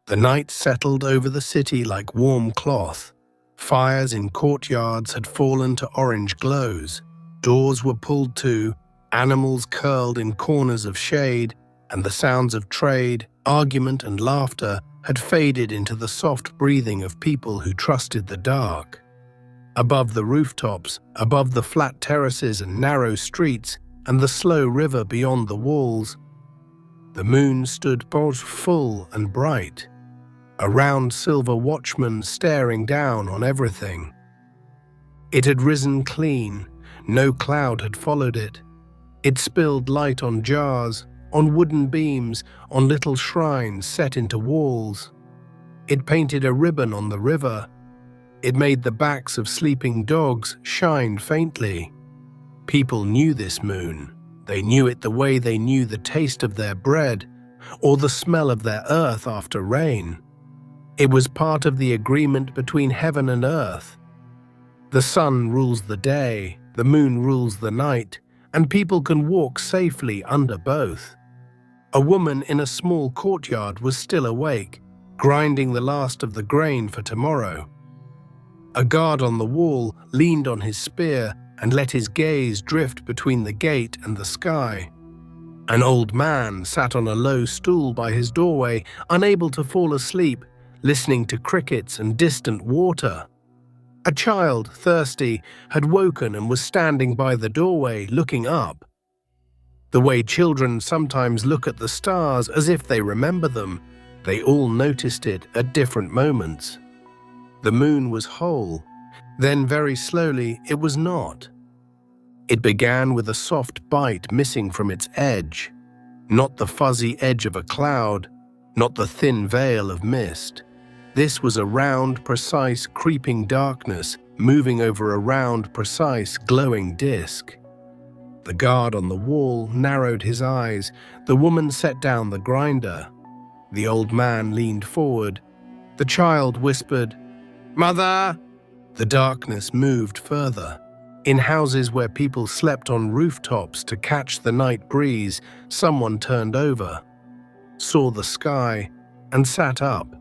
The night settled over the city like warm cloth. Fires in courtyards had fallen to orange glows. Doors were pulled to, animals curled in corners of shade, and the sounds of trade, argument, and laughter had faded into the soft breathing of people who trusted the dark. Above the rooftops, above the flat terraces and narrow streets, and the slow river beyond the walls, the moon stood both full and bright, a round silver watchman staring down on everything. It had risen clean, no cloud had followed it. It spilled light on jars, on wooden beams, on little shrines set into walls. It painted a ribbon on the river. It made the backs of sleeping dogs shine faintly. People knew this moon. They knew it the way they knew the taste of their bread or the smell of their earth after rain. It was part of the agreement between heaven and earth. The sun rules the day, the moon rules the night, and people can walk safely under both. A woman in a small courtyard was still awake, grinding the last of the grain for tomorrow. A guard on the wall leaned on his spear and let his gaze drift between the gate and the sky. An old man sat on a low stool by his doorway, unable to fall asleep, listening to crickets and distant water. A child, thirsty, had woken and was standing by the doorway, looking up. The way children sometimes look at the stars as if they remember them, they all noticed it at different moments. The moon was whole. Then very slowly it was not. It began with a soft bite missing from its edge, not the fuzzy edge of a cloud, not the thin veil of mist. This was a round, precise, creeping darkness moving over a round, precise, glowing disk. The guard on the wall narrowed his eyes. The woman set down the grinder. The old man leaned forward. The child whispered, "Mother!" The darkness moved further. In houses where people slept on rooftops to catch the night breeze, someone turned over, saw the sky, and sat up.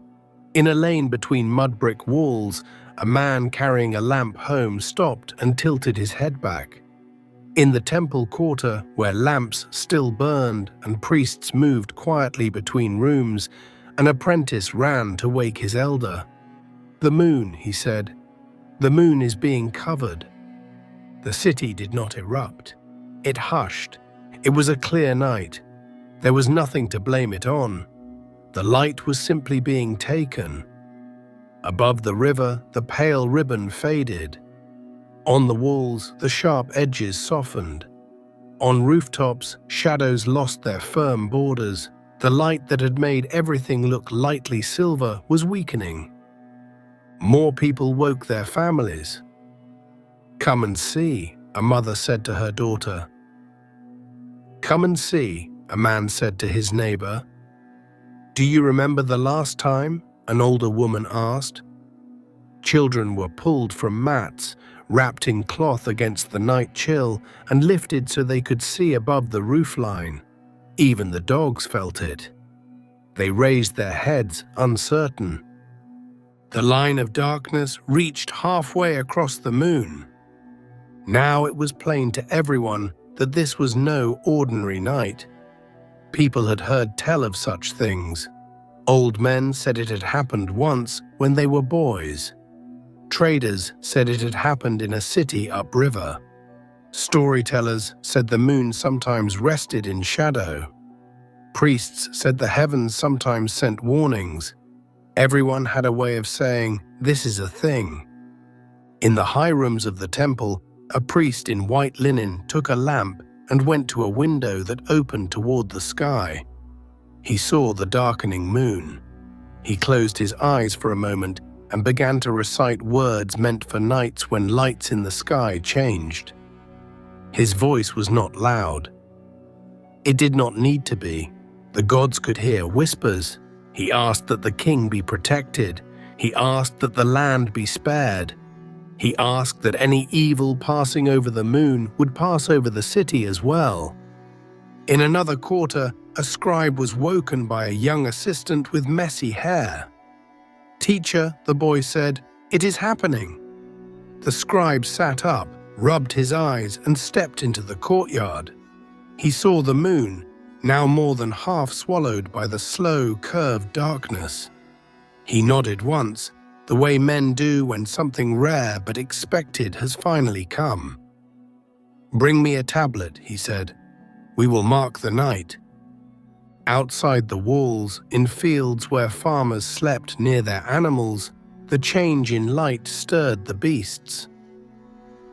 In a lane between mud brick walls, a man carrying a lamp home stopped and tilted his head back. In the temple quarter, where lamps still burned and priests moved quietly between rooms, an apprentice ran to wake his elder. "The moon," he said. "The moon is being covered." The city did not erupt. It hushed. It was a clear night. There was nothing to blame it on. The light was simply being taken. Above the river, the pale ribbon faded. On the walls, the sharp edges softened. On rooftops, shadows lost their firm borders. The light that had made everything look lightly silver was weakening. More people woke their families. "Come and see," a mother said to her daughter. "Come and see," a man said to his neighbor. "Do you remember the last time?" an older woman asked. Children were pulled from mats, wrapped in cloth against the night chill, and lifted so they could see above the roofline. Even the dogs felt it. They raised their heads, uncertain. The line of darkness reached halfway across the moon. Now it was plain to everyone that this was no ordinary night. People had heard tell of such things. Old men said it had happened once when they were boys. Traders said it had happened in a city upriver. Storytellers said the moon sometimes rested in shadow. Priests said the heavens sometimes sent warnings. Everyone had a way of saying, "This is a thing." In the high rooms of the temple, a priest in white linen took a lamp and went to a window that opened toward the sky. He saw the darkening moon. He closed his eyes for a moment and began to recite words meant for nights when lights in the sky changed. His voice was not loud. It did not need to be. The gods could hear whispers. He asked that the king be protected. He asked that the land be spared. He asked that any evil passing over the moon would pass over the city as well. In another quarter, a scribe was woken by a young assistant with messy hair. "Teacher," the boy said, "it is happening." The scribe sat up, rubbed his eyes, and stepped into the courtyard. He saw the moon, now more than half swallowed by the slow, curved darkness. He nodded once, the way men do when something rare but expected has finally come. "Bring me a tablet," he said. "We will mark the night." Outside the walls, in fields where farmers slept near their animals, the change in light stirred the beasts.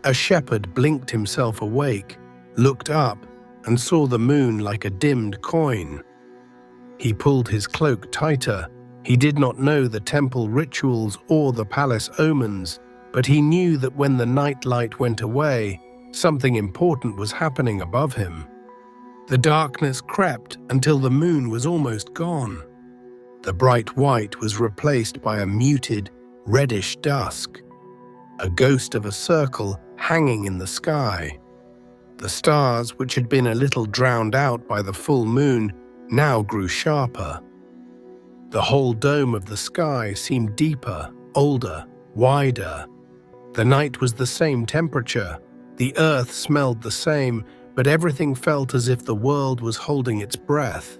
A shepherd blinked himself awake, looked up, and saw the moon like a dimmed coin. He pulled his cloak tighter. He did not know the temple rituals or the palace omens, but he knew that when the night light went away, something important was happening above him. The darkness crept until the moon was almost gone. The bright white was replaced by a muted, reddish dusk, a ghost of a circle hanging in the sky. The stars, which had been a little drowned out by the full moon, now grew sharper. The whole dome of the sky seemed deeper, older, wider. The night was the same temperature, the earth smelled the same, but everything felt as if the world was holding its breath.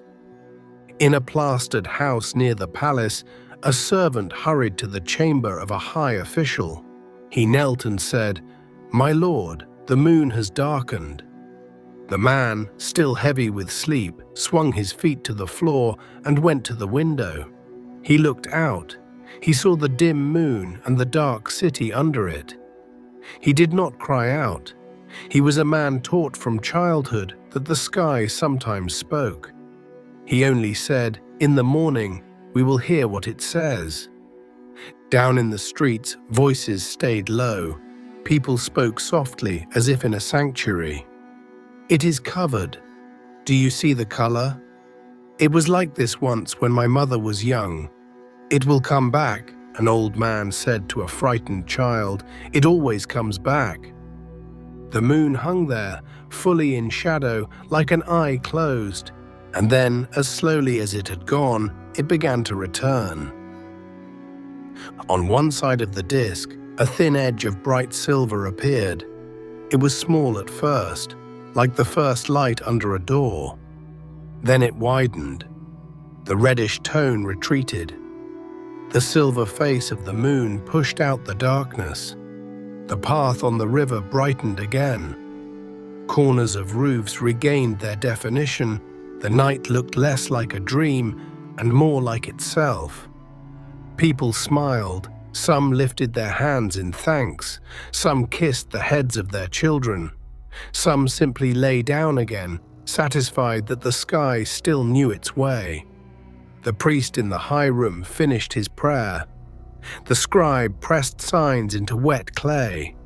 In a plastered house near the palace, a servant hurried to the chamber of a high official. He knelt and said, "My lord, the moon has darkened." The man, still heavy with sleep, swung his feet to the floor and went to the window. He looked out. He saw the dim moon and the dark city under it. He did not cry out. He was a man taught from childhood that the sky sometimes spoke. He only said, "In the morning, we will hear what it says." Down in the streets, voices stayed low. People spoke softly, as if in a sanctuary. "It is covered. Do you see the color? It was like this once when my mother was young. It will come back," an old man said to a frightened child. "It always comes back." The moon hung there, fully in shadow, like an eye closed, and then, as slowly as it had gone, it began to return. On one side of the disk, a thin edge of bright silver appeared. It was small at first, like the first light under a door. Then it widened. The reddish tone retreated. The silver face of the moon pushed out the darkness. The path on the river brightened again. Corners of roofs regained their definition. The night looked less like a dream and more like itself. People smiled. Some lifted their hands in thanks. Some kissed the heads of their children. Some simply lay down again, satisfied that the sky still knew its way. The priest in the high room finished his prayer. The scribe pressed signs into wet clay.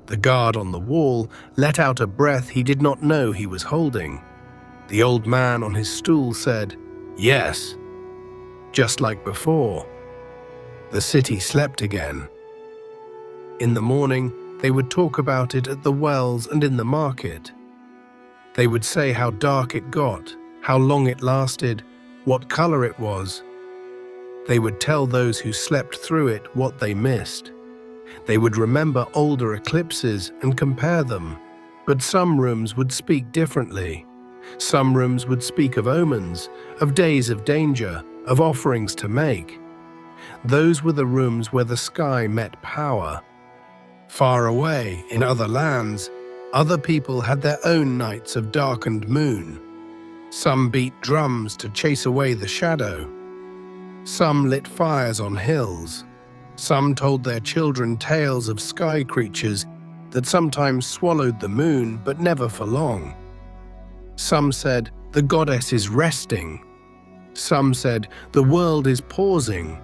The guard on the wall let out a breath he did not know he was holding. The old man on his stool said, "Yes," just like before. The city slept again. In the morning, they would talk about it at the wells and in the market. They would say how dark it got, how long it lasted, what color it was. They would tell those who slept through it what they missed. They would remember older eclipses and compare them. But some rooms would speak differently. Some rooms would speak of omens, of days of danger, of offerings to make. Those were the rooms where the sky met power. Far away, in other lands, other people had their own nights of darkened moon. Some beat drums to chase away the shadow. Some lit fires on hills. Some told their children tales of sky creatures that sometimes swallowed the moon, but never for long. Some said, "The goddess is resting." Some said, "The world is pausing."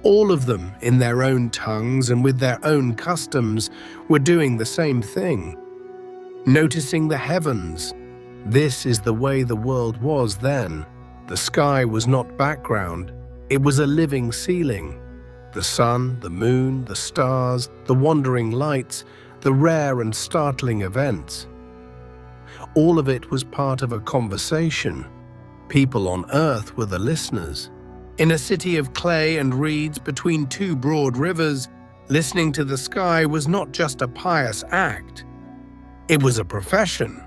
All of them, in their own tongues and with their own customs, were doing the same thing. Noticing the heavens. This is the way the world was then. The sky was not background, it was a living ceiling. The sun, the moon, the stars, the wandering lights, the rare and startling events. All of it was part of a conversation, People on Earth were the listeners. In a city of clay and reeds between two broad rivers, listening to the sky was not just a pious act. It was a profession.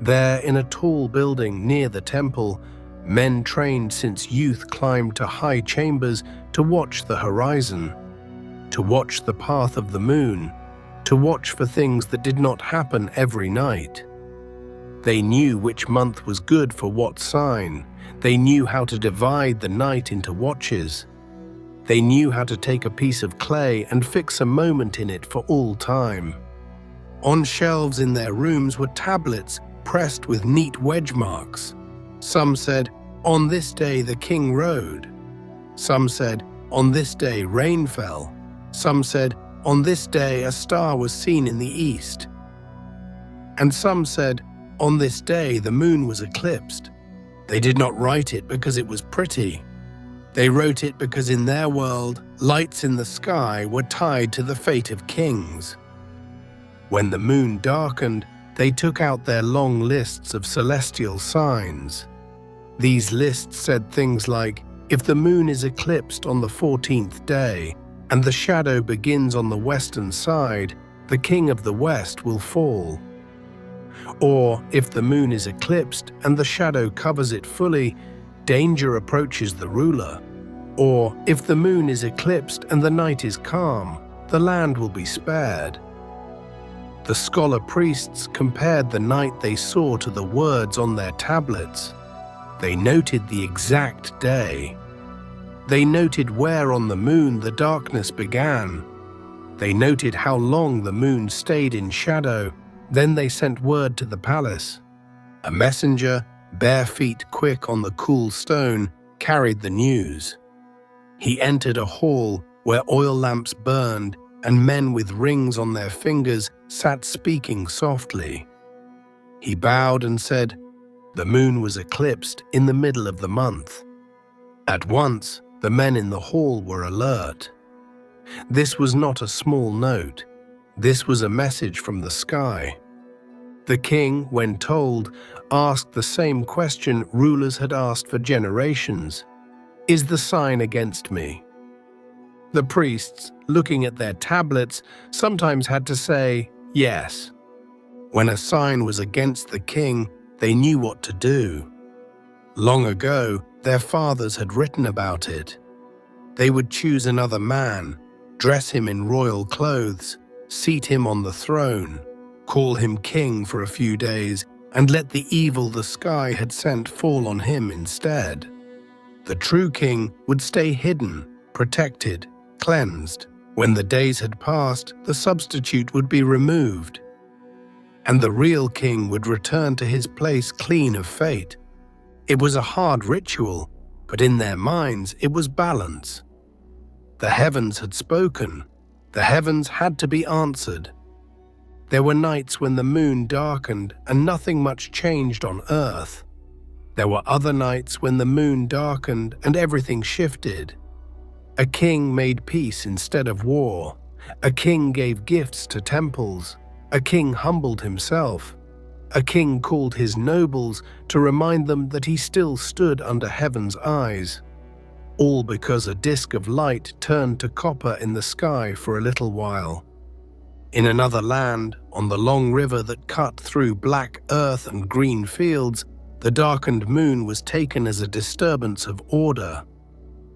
There, in a tall building near the temple, men trained since youth climbed to high chambers to watch the horizon, to watch the path of the moon, to watch for things that did not happen every night. They knew which month was good for what sign. They knew how to divide the night into watches. They knew how to take a piece of clay and fix a moment in it for all time. On shelves in their rooms were tablets pressed with neat wedge marks. Some said, "On this day the king rode." Some said, "On this day rain fell." Some said, "On this day a star was seen in the east." And some said, "On this day the moon was eclipsed." They did not write it because it was pretty. They wrote it because in their world, lights in the sky were tied to the fate of kings. When the moon darkened, they took out their long lists of celestial signs. These lists said things like, if the moon is eclipsed on the 14th day, and the shadow begins on the western side, the king of the west will fall. Or, if the moon is eclipsed and the shadow covers it fully, danger approaches the ruler. Or, if the moon is eclipsed and the night is calm, the land will be spared. The scholar priests compared the night they saw to the words on their tablets. They noted the exact day. They noted where on the moon the darkness began. They noted how long the moon stayed in shadow. Then they sent word to the palace. A messenger, bare feet quick on the cool stone, carried the news. He entered a hall where oil lamps burned and men with rings on their fingers sat speaking softly. He bowed and said, "The moon was eclipsed in the middle of the month." At once, the men in the hall were alert. This was not a small note. This was a message from the sky. The king, when told, asked the same question rulers had asked for generations. Is the sign against me? The priests, looking at their tablets, sometimes had to say, yes. When a sign was against the king, they knew what to do. Long ago, their fathers had written about it. They would choose another man, dress him in royal clothes, seat him on the throne, call him king for a few days, and let the evil the sky had sent fall on him instead. The true king would stay hidden, protected, cleansed. When the days had passed, the substitute would be removed, and the real king would return to his place clean of fate. It was a hard ritual, but in their minds it was balance. The heavens had spoken. The heavens had to be answered. There were nights when the moon darkened and nothing much changed on earth. There were other nights when the moon darkened and everything shifted. A king made peace instead of war. A king gave gifts to temples. A king humbled himself. A king called his nobles to remind them that he still stood under heaven's eyes. All because a disk of light turned to copper in the sky for a little while. In another land, on the long river that cut through black earth and green fields, the darkened moon was taken as a disturbance of order.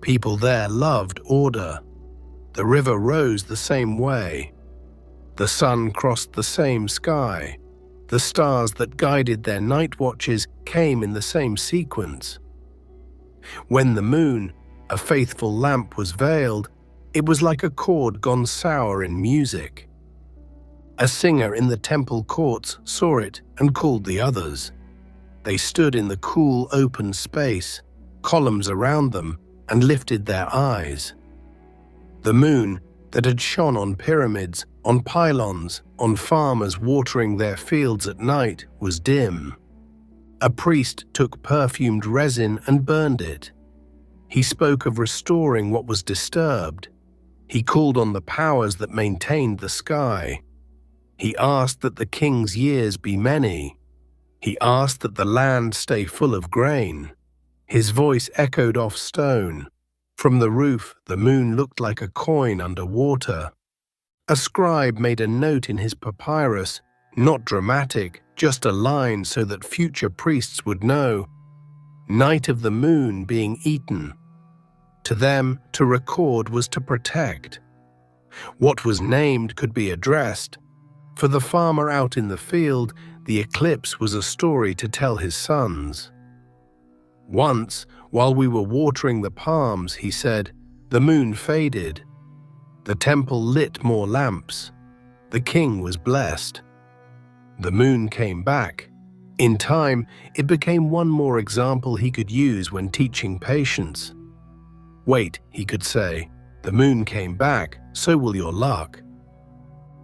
People there loved order. The river rose the same way. The sun crossed the same sky. The stars that guided their night watches came in the same sequence. When the moon, a faithful lamp, was veiled, it was like a chord gone sour in music. A singer in the temple courts saw it and called the others. They stood in the cool open space, columns around them, and lifted their eyes. The moon, that had shone on pyramids, on pylons, on farmers watering their fields at night, was dim. A priest took perfumed resin and burned it. He spoke of restoring what was disturbed. He called on the powers that maintained the sky. He asked that the king's years be many. He asked that the land stay full of grain. His voice echoed off stone. From the roof, the moon looked like a coin under water. A scribe made a note in his papyrus, not dramatic, just a line so that future priests would know. Night of the moon being eaten. To them, to record was to protect. What was named could be addressed. For the farmer out in the field, the eclipse was a story to tell his sons. Once, while we were watering the palms, he said, the moon faded. The temple lit more lamps. The king was blessed. The moon came back. In time, it became one more example he could use when teaching patience. Wait, he could say, the moon came back, so will your luck.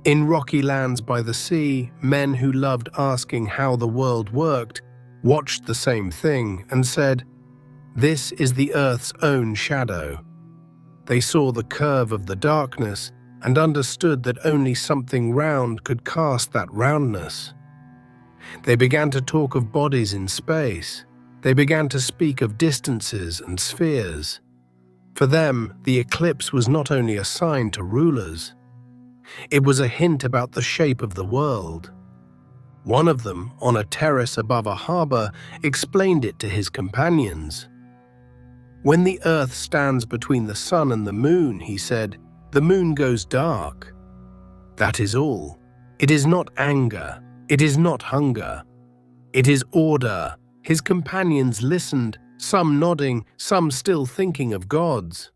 In rocky lands by the sea, men who loved asking how the world worked watched the same thing and said, this is the earth's own shadow. They saw the curve of the darkness and understood that only something round could cast that roundness. They began to talk of bodies in space. They began to speak of distances and spheres. For them, the eclipse was not only a sign to rulers. It was a hint about the shape of the world. One of them, on a terrace above a harbor, explained it to his companions. When the earth stands between the sun and the moon, he said, the moon goes dark. That is all. It is not anger. It is not hunger. It is order. His companions listened, some nodding, some still thinking of gods.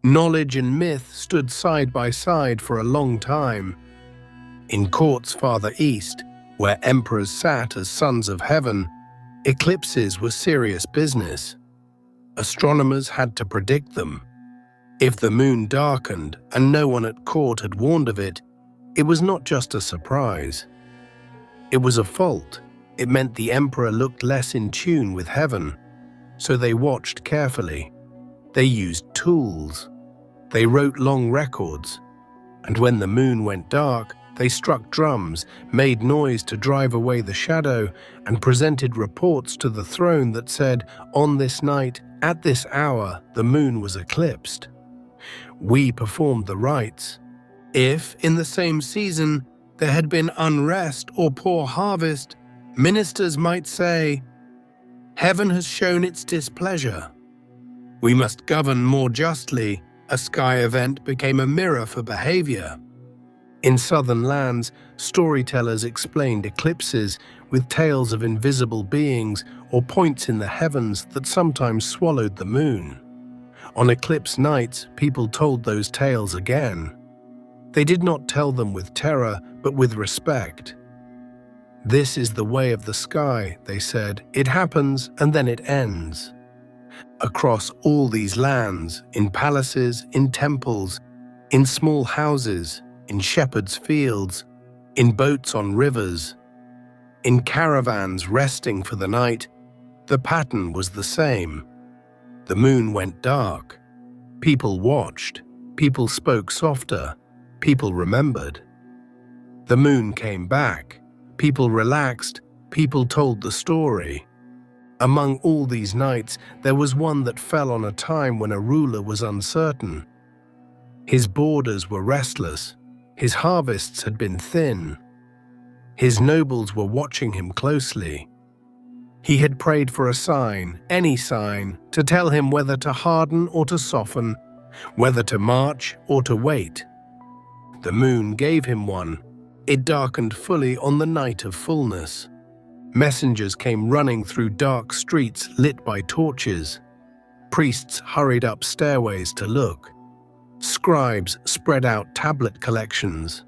Knowledge and myth stood side by side for a long time. In courts farther east, where emperors sat as sons of heaven, eclipses were serious business. Astronomers had to predict them. If the moon darkened and no one at court had warned of it, it was not just a surprise. It was a fault. It meant the emperor looked less in tune with heaven. So they watched carefully. They used tools. They wrote long records. And when the moon went dark, they struck drums, made noise to drive away the shadow, and presented reports to the throne that said, on this night, at this hour, the moon was eclipsed. We performed the rites. If, in the same season, there had been unrest or poor harvest, ministers might say, heaven has shown its displeasure. We must govern more justly. A sky event became a mirror for behavior. In southern lands, storytellers explained eclipses with tales of invisible beings or points in the heavens that sometimes swallowed the moon. On eclipse nights, people told those tales again. They did not tell them with terror, but with respect. This is the way of the sky, they said. It happens and then it ends. Across all these lands, in palaces, in temples, in small houses, in shepherds' fields, in boats on rivers, in caravans resting for the night, the pattern was the same. The moon went dark. People watched. People spoke softer. People remembered. The moon came back. People relaxed. People told the story. Among all these nights, there was one that fell on a time when a ruler was uncertain. His borders were restless. His harvests had been thin. His nobles were watching him closely. He had prayed for a sign, any sign, to tell him whether to harden or to soften, whether to march or to wait. The moon gave him one. It darkened fully on the night of fullness. Messengers came running through dark streets lit by torches. Priests hurried up stairways to look. Scribes spread out tablet collections.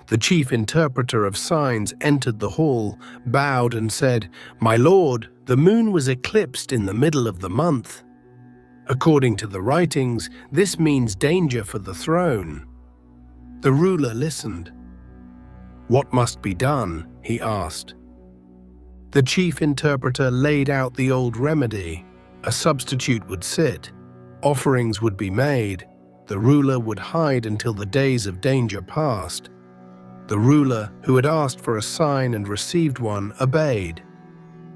The chief interpreter of signs entered the hall, bowed and said, "My lord, the moon was eclipsed in the middle of the month. According to the writings, this means danger for the throne." The ruler listened. "What must be done?" he asked. The chief interpreter laid out the old remedy. A substitute would sit. Offerings would be made. The ruler would hide until the days of danger passed. The ruler, who had asked for a sign and received one, obeyed.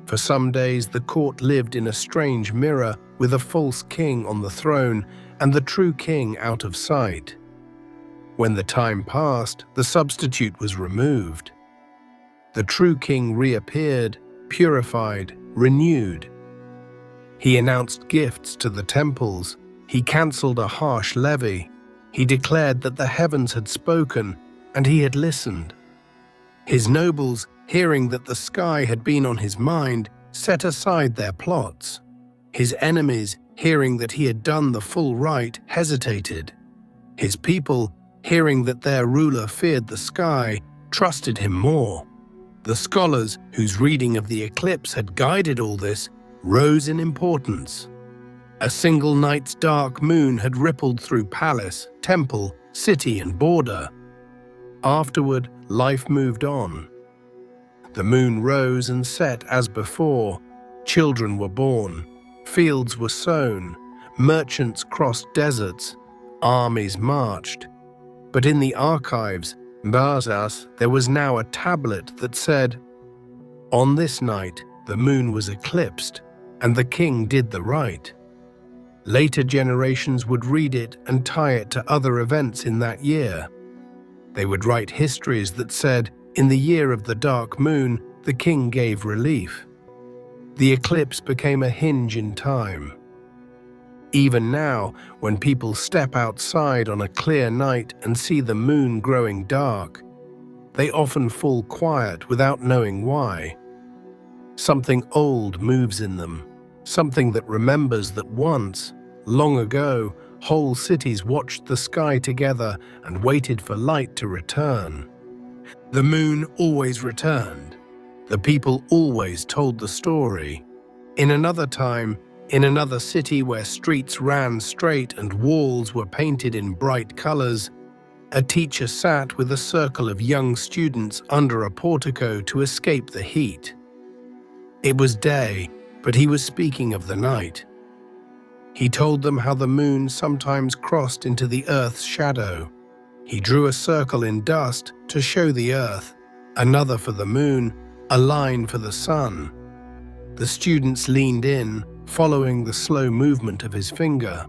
For some days the court lived in a strange mirror, with a false king on the throne and the true king out of sight. When the time passed, the substitute was removed. The true king reappeared, purified, renewed. He announced gifts to the temples. He cancelled a harsh levy. He declared that the heavens had spoken, and he had listened. His nobles, hearing that the sky had been on his mind, set aside their plots. His enemies, hearing that he had done the full right, hesitated. His people, hearing that their ruler feared the sky, trusted him more. The scholars, whose reading of the eclipse had guided all this, rose in importance. A single night's dark moon had rippled through palace, temple, city, and border. Afterward, life moved on. The moon rose and set as before. Children were born. Fields were sown. Merchants crossed deserts. Armies marched. But in the archives, there was now a tablet that said, "On this night, the moon was eclipsed, and the king did the right." Later generations would read it and tie it to other events in that year. They would write histories that said, "In the year of the dark moon, the king gave relief." The eclipse became a hinge in time. Even now, when people step outside on a clear night and see the moon growing dark, they often fall quiet without knowing why. Something old moves in them, something that remembers that once, long ago, whole cities watched the sky together and waited for light to return. The moon always returned. The people always told the story. In another time, in another city where streets ran straight and walls were painted in bright colors, a teacher sat with a circle of young students under a portico to escape the heat. It was day, but he was speaking of the night. He told them how the moon sometimes crossed into the earth's shadow. He drew a circle in dust to show the earth, another for the moon, a line for the sun. The students leaned in, following the slow movement of his finger.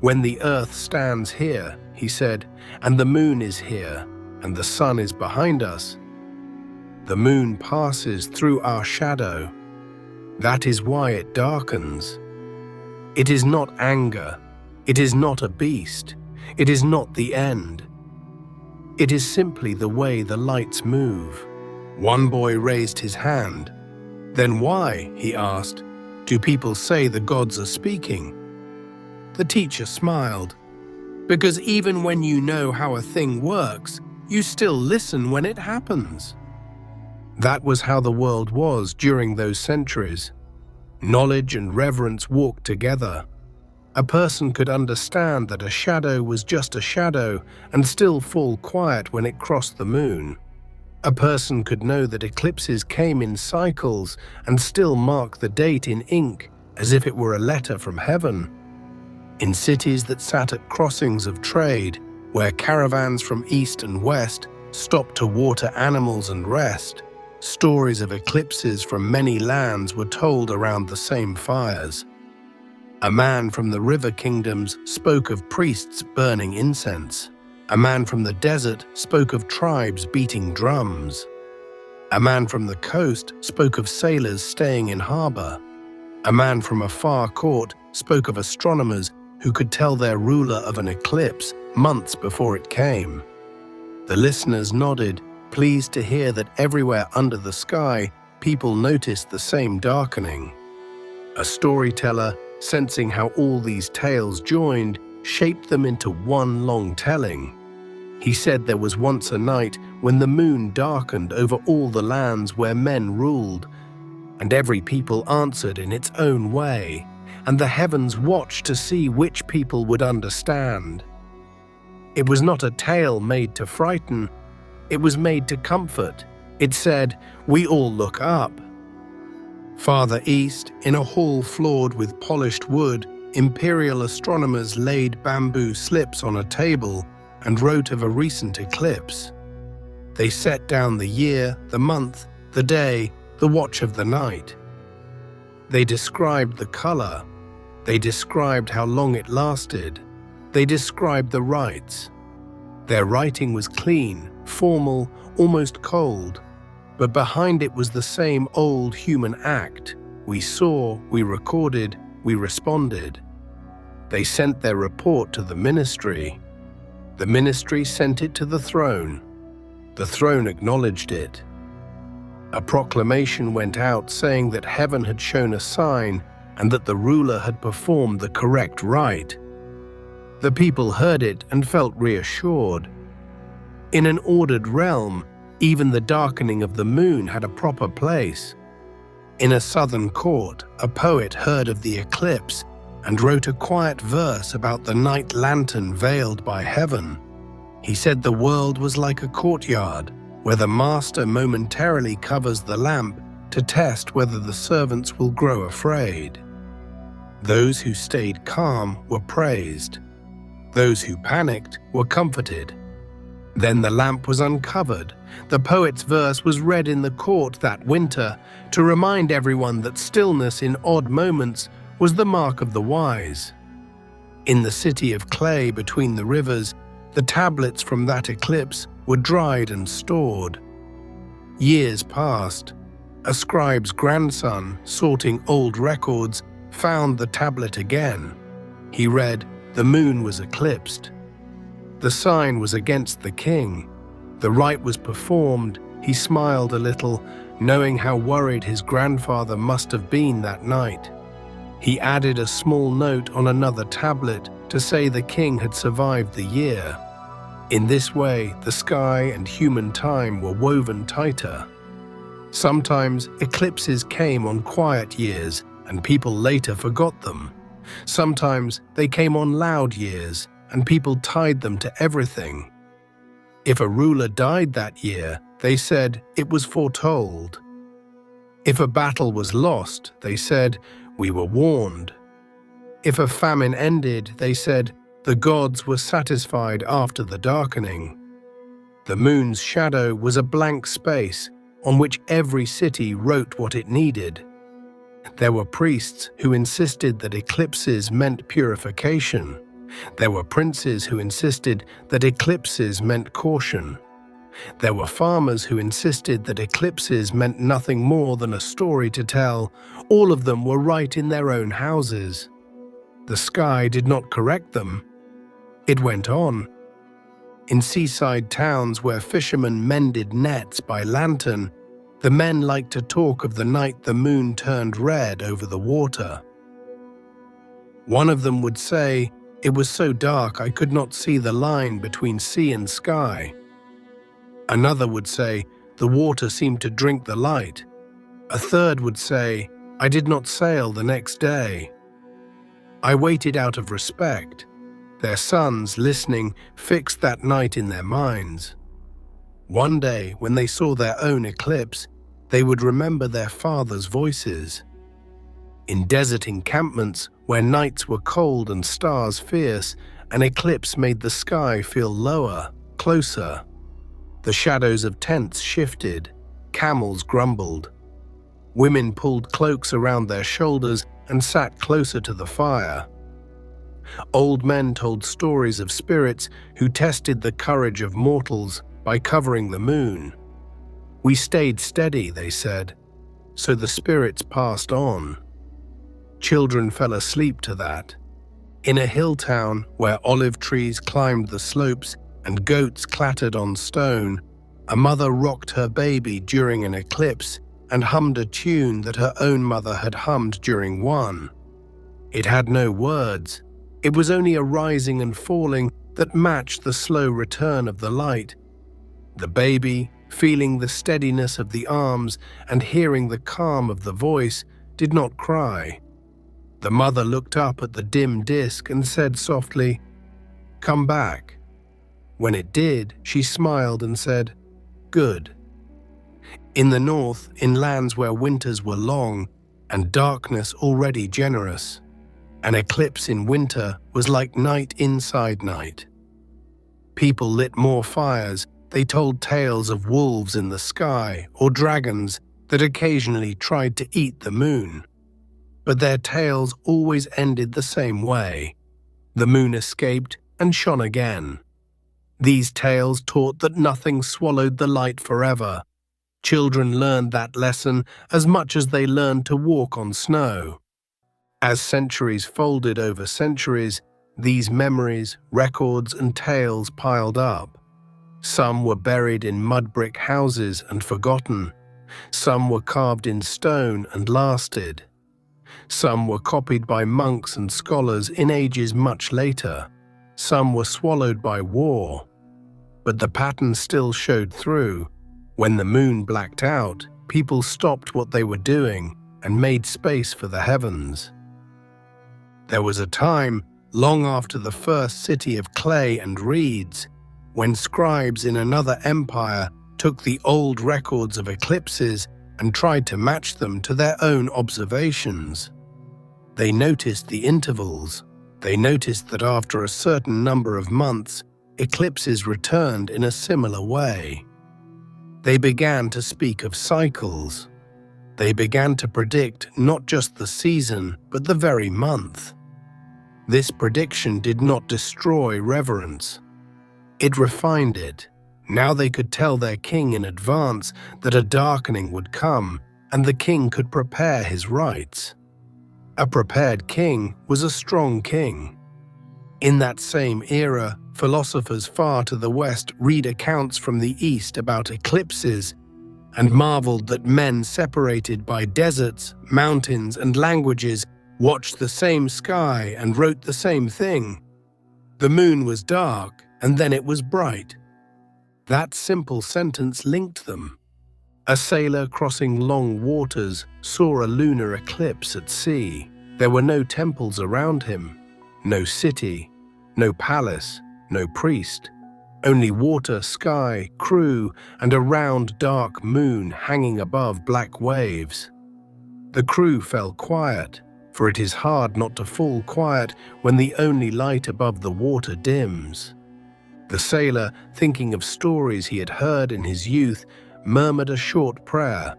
"When the earth stands here," he said, "and the moon is here, and the sun is behind us, the moon passes through our shadow. That is why it darkens. It is not anger. It is not a beast. It is not the end. It is simply the way the lights move." One boy raised his hand. "Then why," he asked, "do people say the gods are speaking?" The teacher smiled. "Because even when you know how a thing works, you still listen when it happens." That was how the world was during those centuries. Knowledge and reverence walked together. A person could understand that a shadow was just a shadow and still fall quiet when it crossed the moon. A person could know that eclipses came in cycles and still mark the date in ink as if it were a letter from heaven. In cities that sat at crossings of trade, where caravans from east and west stopped to water animals and rest, stories of eclipses from many lands were told around the same fires. A man from the river kingdoms spoke of priests burning incense. A man from the desert spoke of tribes beating drums. A man from the coast spoke of sailors staying in harbor. A man from a far court spoke of astronomers who could tell their ruler of an eclipse months before it came. The listeners nodded, pleased to hear that everywhere under the sky, people noticed the same darkening. A storyteller, sensing how all these tales joined, shaped them into one long telling. He said there was once a night when the moon darkened over all the lands where men ruled, and every people answered in its own way, and the heavens watched to see which people would understand. It was not a tale made to frighten, it was made to comfort. It said, "We all look up." Farther east, in a hall floored with polished wood, imperial astronomers laid bamboo slips on a table and wrote of a recent eclipse. They set down the year, the month, the day, the watch of the night. They described the color. They described how long it lasted. They described the rites. Their writing was clean, formal, almost cold, but behind it was the same old human act. We saw, we recorded, we responded. They sent their report to the ministry. The ministry sent it to the throne. The throne acknowledged it. A proclamation went out saying that heaven had shown a sign and that the ruler had performed the correct rite. The people heard it and felt reassured. In an ordered realm, even the darkening of the moon had a proper place. In a southern court, a poet heard of the eclipse and wrote a quiet verse about the night lantern veiled by heaven. He said the world was like a courtyard, where the master momentarily covers the lamp to test whether the servants will grow afraid. Those who stayed calm were praised. Those who panicked were comforted. Then the lamp was uncovered. The poet's verse was read in the court that winter to remind everyone that stillness in odd moments was the mark of the wise. In the city of clay between the rivers, the tablets from that eclipse were dried and stored. Years passed. A scribe's grandson, sorting old records, found the tablet again. He read, "The moon was eclipsed." The sign was against the king. The rite was performed. He smiled a little, knowing how worried his grandfather must have been that night. He added a small note on another tablet to say the king had survived the year. In this way, the sky and human time were woven tighter. Sometimes eclipses came on quiet years, and people later forgot them. Sometimes they came on loud years, and people tied them to everything. If a ruler died that year, they said it was foretold. If a battle was lost, they said, "We were warned." If a famine ended, they said, "The gods were satisfied after the darkening." The moon's shadow was a blank space on which every city wrote what it needed. There were priests who insisted that eclipses meant purification. There were princes who insisted that eclipses meant caution. There were farmers who insisted that eclipses meant nothing more than a story to tell. All of them were right in their own houses. The sky did not correct them. It went on. In seaside towns where fishermen mended nets by lantern, the men liked to talk of the night the moon turned red over the water. One of them would say, "It was so dark I could not see the line between sea and sky." Another would say, "The water seemed to drink the light." A third would say, "I did not sail the next day." I waited out of respect. Their sons, listening, fixed that night in their minds. One day, when they saw their own eclipse, they would remember their fathers' voices. In desert encampments, where nights were cold and stars fierce, an eclipse made the sky feel lower, closer. The shadows of tents shifted, camels grumbled. Women pulled cloaks around their shoulders and sat closer to the fire. Old men told stories of spirits who tested the courage of mortals by covering the moon. "We stayed steady," they said, "so the spirits passed on." Children fell asleep to that. In a hill town where olive trees climbed the slopes and goats clattered on stone, a mother rocked her baby during an eclipse and hummed a tune that her own mother had hummed during one. It had no words. It was only a rising and falling that matched the slow return of the light. The baby, feeling the steadiness of the arms and hearing the calm of the voice, did not cry. The mother looked up at the dim disk and said softly, "Come back." When it did, she smiled and said, "Good." In the north, in lands where winters were long and darkness already generous, an eclipse in winter was like night inside night. People lit more fires, They told tales of wolves in the sky or dragons that occasionally tried to eat the moon. But their tales always ended the same way. The moon escaped and shone again. These tales taught that nothing swallowed the light forever. Children learned that lesson as much as they learned to walk on snow. As centuries folded over centuries, these memories, records, and tales piled up. Some were buried in mud brick houses and forgotten. Some were carved in stone and lasted. Some were copied by monks and scholars in ages much later. Some were swallowed by war. But the pattern still showed through. When the moon blacked out, people stopped what they were doing and made space for the heavens. There was a time, long after the first city of clay and reeds, when scribes in another empire took the old records of eclipses and tried to match them to their own observations. They noticed the intervals. They noticed that after a certain number of months, eclipses returned in a similar way. They began to speak of cycles. They began to predict not just the season, but the very month. This prediction did not destroy reverence. It refined it. Now they could tell their king in advance that a darkening would come, and the king could prepare his rites. A prepared king was a strong king. In that same era, philosophers far to the west read accounts from the east about eclipses and marveled that men separated by deserts, mountains, and languages watched the same sky and wrote the same thing. The moon was dark, and then it was bright. That simple sentence linked them. A sailor crossing long waters saw a lunar eclipse at sea. There were no temples around him, no city, no palace, no priest. Only water, sky, crew, and a round dark moon hanging above black waves. The crew fell quiet, for it is hard not to fall quiet when the only light above the water dims. The sailor, thinking of stories he had heard in his youth, murmured a short prayer,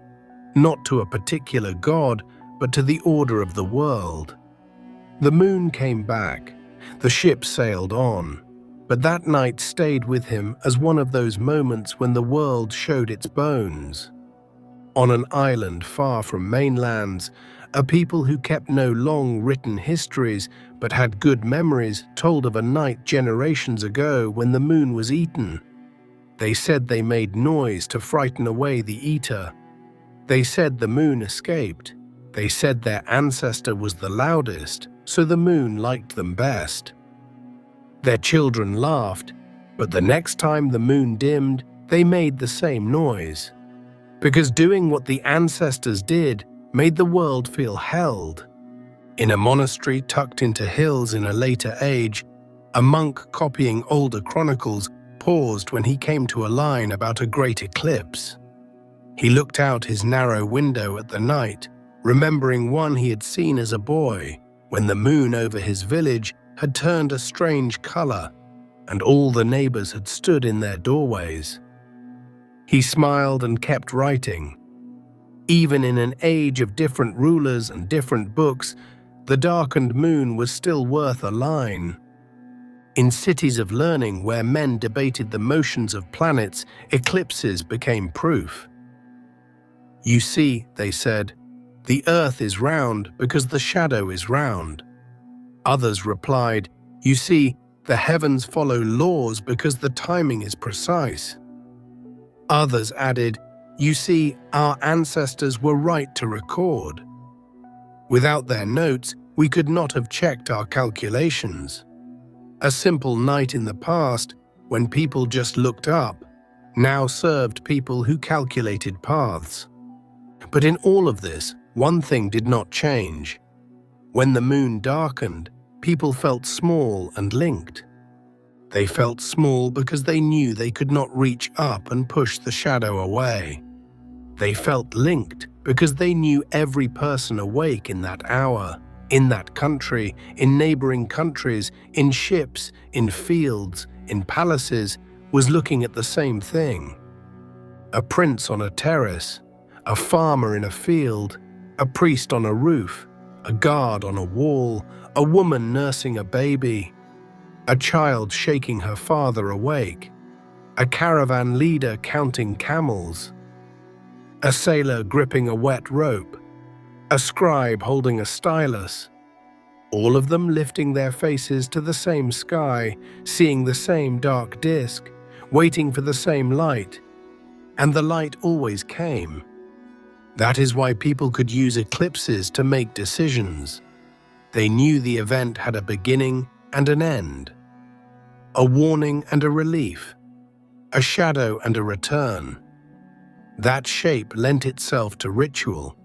not to a particular god, but to the order of the world. The moon came back. The ship sailed on. But that night stayed with him as one of those moments when the world showed its bones. On an island far from mainlands, a people who kept no long written histories but had good memories told of a night generations ago when the moon was eaten. They said they made noise to frighten away the eater. They said the moon escaped. They said their ancestor was the loudest, so the moon liked them best. Their children laughed, but the next time the moon dimmed, they made the same noise. Because doing what the ancestors did made the world feel held. In a monastery tucked into hills in a later age, a monk copying older chronicles paused when he came to a line about a great eclipse. He looked out his narrow window at the night, remembering one he had seen as a boy, when the moon over his village had turned a strange color, and all the neighbors had stood in their doorways. He smiled and kept writing. Even in an age of different rulers and different books, the darkened moon was still worth a line. In cities of learning where men debated the motions of planets, eclipses became proof. You see, they said, the earth is round because the shadow is round. Others replied, you see, the heavens follow laws because the timing is precise. Others added, you see, our ancestors were right to record. Without their notes, we could not have checked our calculations. A simple night in the past, when people just looked up, now served people who calculated paths. But in all of this, one thing did not change. When the moon darkened, people felt small and linked. They felt small because they knew they could not reach up and push the shadow away. They felt linked because they knew every person awake in that hour, in that country, in neighboring countries, in ships, in fields, in palaces, was looking at the same thing. A prince on a terrace, a farmer in a field, a priest on a roof, a guard on a wall, a woman nursing a baby, a child shaking her father awake, a caravan leader counting camels, a sailor gripping a wet rope, a scribe holding a stylus, all of them lifting their faces to the same sky, seeing the same dark disk, waiting for the same light. And the light always came. That is why people could use eclipses to make decisions. They knew the event had a beginning and an end, a warning and a relief, a shadow and a return. That shape lent itself to ritual.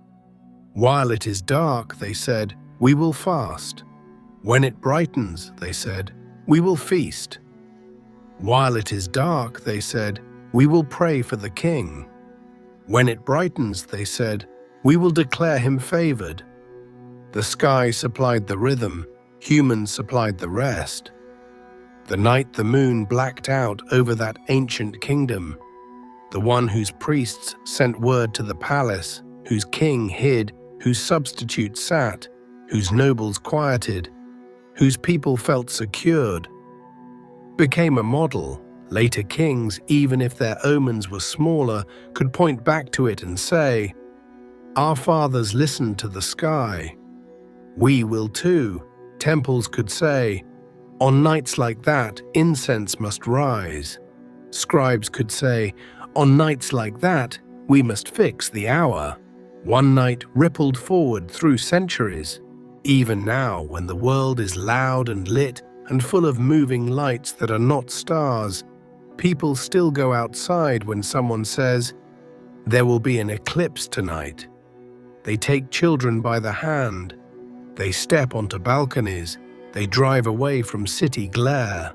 While it is dark, they said, we will fast. When it brightens, they said, we will feast. While it is dark, they said, we will pray for the king. When it brightens, they said, we will declare him favored. The sky supplied the rhythm, humans supplied the rest. The night the moon blacked out over that ancient kingdom, the one whose priests sent word to the palace, whose king hid, whose substitute sat, whose nobles quieted, whose people felt secured, became a model. Later kings, even if their omens were smaller, could point back to it and say, our fathers listened to the sky. We will too, temples could say. On nights like that, incense must rise. Scribes could say, on nights like that, we must fix the hour. One night rippled forward through centuries. Even now, when the world is loud and lit and full of moving lights that are not stars, people still go outside when someone says, there will be an eclipse tonight. They take children by the hand. They step onto balconies. They drive away from city glare.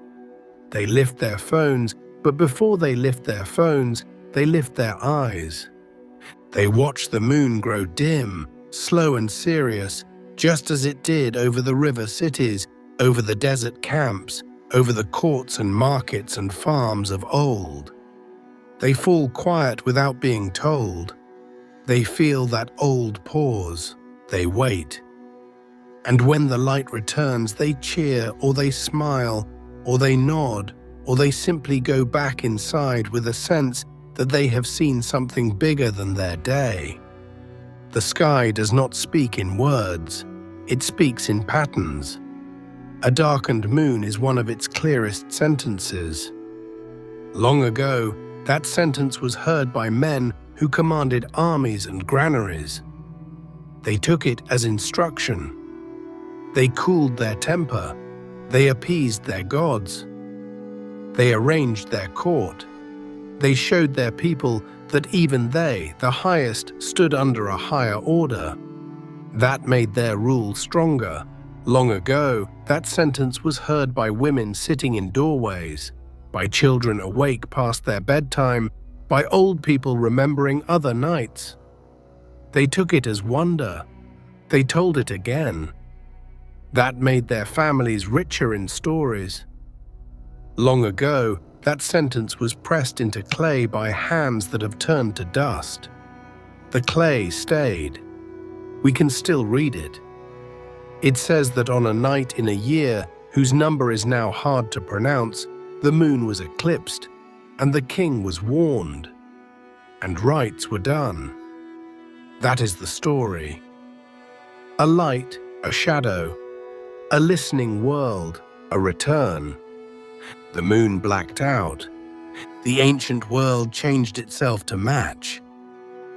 They lift their phones, but before they lift their phones, they lift their eyes. They watch the moon grow dim, slow and serious, just as it did over the river cities, over the desert camps, over the courts and markets and farms of old. They fall quiet without being told. They feel that old pause. They wait. And when the light returns, they cheer, or they smile, or they nod, or they simply go back inside with a sense that they have seen something bigger than their day. The sky does not speak in words. It speaks in patterns. A darkened moon is one of its clearest sentences. Long ago, that sentence was heard by men who commanded armies and granaries. They took it as instruction. They cooled their temper. They appeased their gods. They arranged their court. They showed their people that even they, the highest, stood under a higher order. That made their rule stronger. Long ago, that sentence was heard by women sitting in doorways, by children awake past their bedtime, by old people remembering other nights. They took it as wonder. They told it again. That made their families richer in stories. Long ago, that sentence was pressed into clay by hands that have turned to dust. The clay stayed. We can still read it. It says that on a night in a year, whose number is now hard to pronounce, the moon was eclipsed, and the king was warned, and rites were done. That is the story. A light, a shadow, a listening world, a return. The moon blacked out. The ancient world changed itself to match.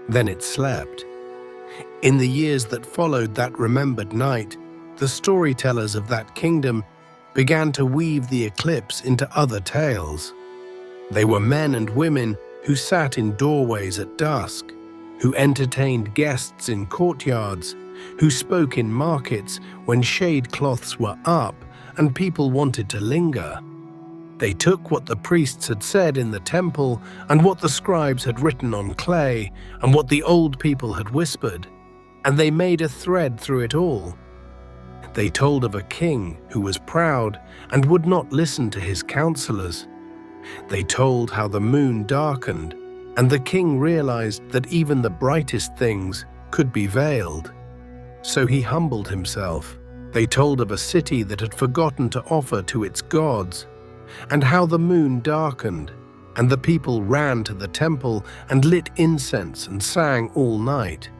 Then it slept. In the years that followed that remembered night, the storytellers of that kingdom began to weave the eclipse into other tales. They were men and women who sat in doorways at dusk, who entertained guests in courtyards, who spoke in markets when shade cloths were up and people wanted to linger. They took what the priests had said in the temple and what the scribes had written on clay and what the old people had whispered, and they made a thread through it all. They told of a king who was proud and would not listen to his counselors. They told how the moon darkened, and the king realized that even the brightest things could be veiled. So he humbled himself. They told of a city that had forgotten to offer to its gods, and how the moon darkened, and the people ran to the temple and lit incense and sang all night.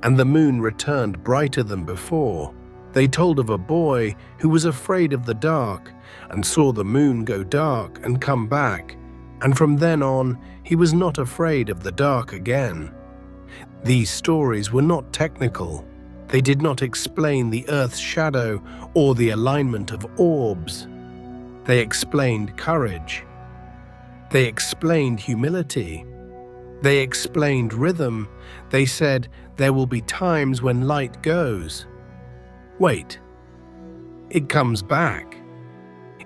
And the moon returned brighter than before. They told of a boy who was afraid of the dark and saw the moon go dark and come back, and from then on he was not afraid of the dark again. These stories were not technical. They did not explain the Earth's shadow or the alignment of orbs. They explained courage. They explained humility. They explained rhythm. They said there will be times when light goes. Wait, it comes back.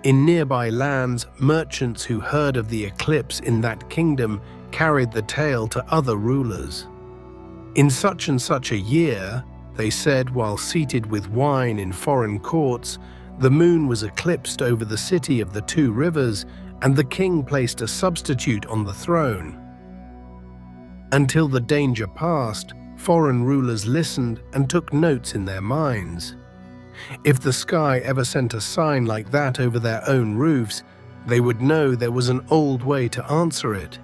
In nearby lands, merchants who heard of the eclipse in that kingdom carried the tale to other rulers. In such and such a year, they said while seated with wine in foreign courts, the moon was eclipsed over the city of the two rivers, and the king placed a substitute on the throne. Until the danger passed, foreign rulers listened and took notes in their minds. If the sky ever sent a sign like that over their own roofs, they would know there was an old way to answer it.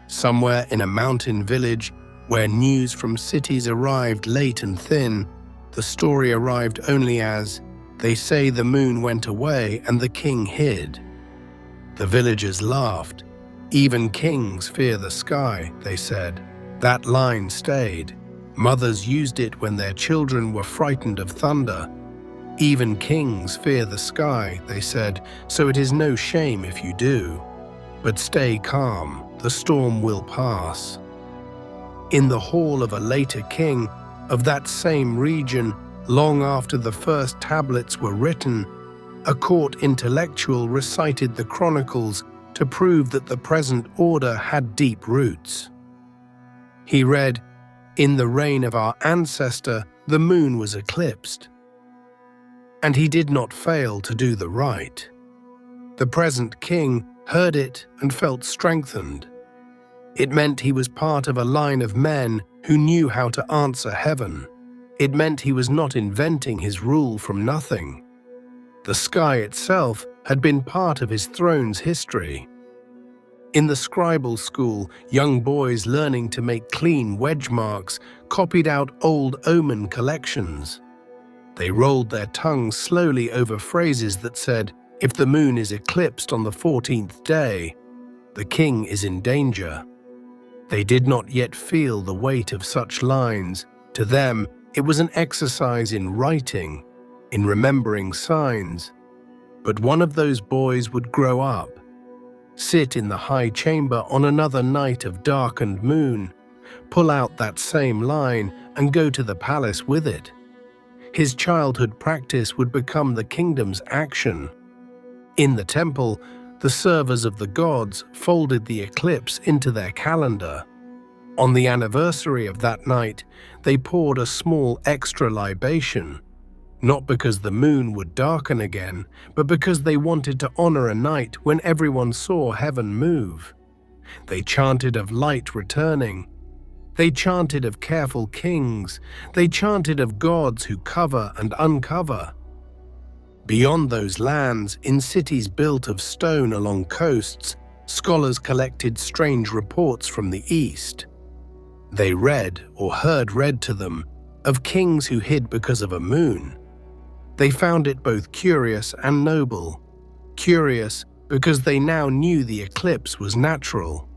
Somewhere in a mountain village, where news from cities arrived late and thin, the story arrived only as, "They say the moon went away and the king hid." The villagers laughed. "Even kings fear the sky," they said. That line stayed. Mothers used it when their children were frightened of thunder. "Even kings fear the sky," they said, "so it is no shame if you do. But stay calm, the storm will pass." In the hall of a later king of that same region, long after the first tablets were written, a court intellectual recited the chronicles to prove that the present order had deep roots. He read, "In the reign of our ancestor, the moon was eclipsed, and he did not fail to do the right." The present king heard it and felt strengthened. It meant he was part of a line of men who knew how to answer heaven. It meant he was not inventing his rule from nothing. The sky itself had been part of his throne's history. In the scribal school, young boys learning to make clean wedge marks copied out old omen collections. They rolled their tongues slowly over phrases that said, "If the moon is eclipsed on the 14th day, the king is in danger." They did not yet feel the weight of such lines. To them, it was an exercise in writing, in remembering signs. But one of those boys would grow up, sit in the high chamber on another night of darkened moon, pull out that same line and go to the palace with it. His childhood practice would become the kingdom's action. In the temple, the servers of the gods folded the eclipse into their calendar. On the anniversary of that night, they poured a small extra libation, not because the moon would darken again, but because they wanted to honor a night when everyone saw heaven move. They chanted of light returning. They chanted of careful kings. They chanted of gods who cover and uncover. Beyond those lands, in cities built of stone along coasts, scholars collected strange reports from the east. They read, or heard read to them, of kings who hid because of a moon. They found it both curious and noble. Curious because they now knew the eclipse was natural.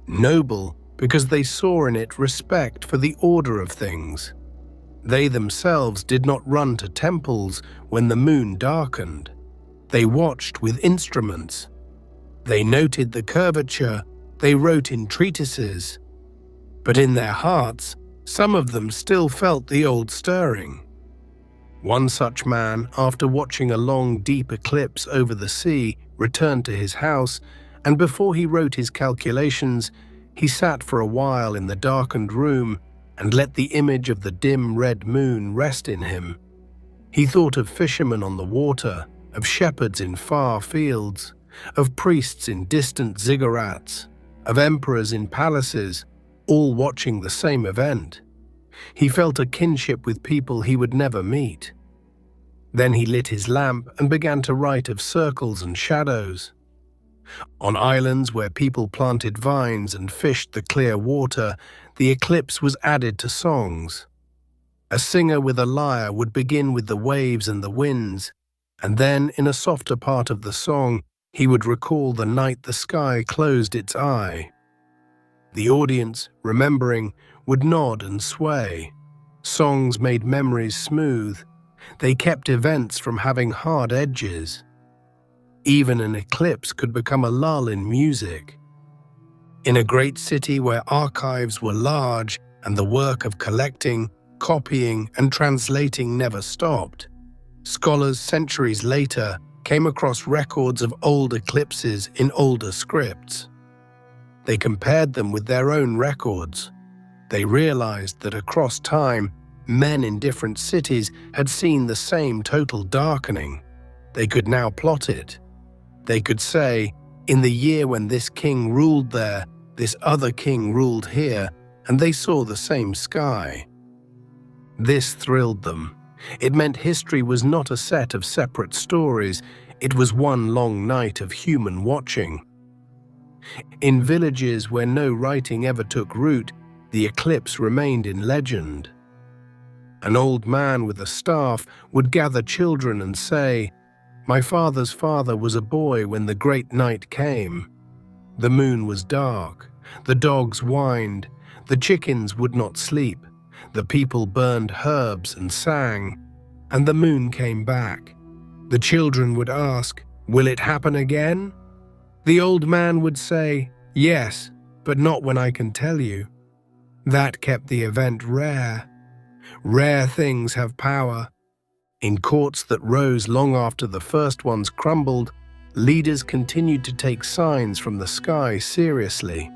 Noble because they saw in it respect for the order of things. They themselves did not run to temples when the moon darkened. They watched with instruments. They noted the curvature. They wrote in treatises. But in their hearts, some of them still felt the old stirring. One such man, after watching a long, deep eclipse over the sea, returned to his house, and before he wrote his calculations, he sat for a while in the darkened room and let the image of the dim red moon rest in him. He thought of fishermen on the water, of shepherds in far fields, of priests in distant ziggurats, of emperors in palaces, all watching the same event. He felt a kinship with people he would never meet. Then he lit his lamp and began to write of circles and shadows. On islands where people planted vines and fished the clear water, the eclipse was added to songs. A singer with a lyre would begin with the waves and the winds, and then, in a softer part of the song, he would recall the night the sky closed its eye. The audience, remembering, would nod and sway. Songs made memories smooth. They kept events from having hard edges. Even an eclipse could become a lull in music. In a great city where archives were large and the work of collecting, copying, and translating never stopped, scholars centuries later came across records of old eclipses in older scripts. They compared them with their own records. They realized that across time, men in different cities had seen the same total darkening. They could now plot it. They could say, in the year when this king ruled there, this other king ruled here, and they saw the same sky. This thrilled them. It meant history was not a set of separate stories, it was one long night of human watching. In villages where no writing ever took root, the eclipse remained in legend. An old man with a staff would gather children and say, "My father's father was a boy when the great night came. The moon was dark, the dogs whined, the chickens would not sleep, the people burned herbs and sang, and the moon came back." The children would ask, "Will it happen again?" The old man would say, "Yes, but not when I can tell you." That kept the event rare. Rare things have power. In courts that rose long after the first ones crumbled, leaders continued to take signs from the sky seriously.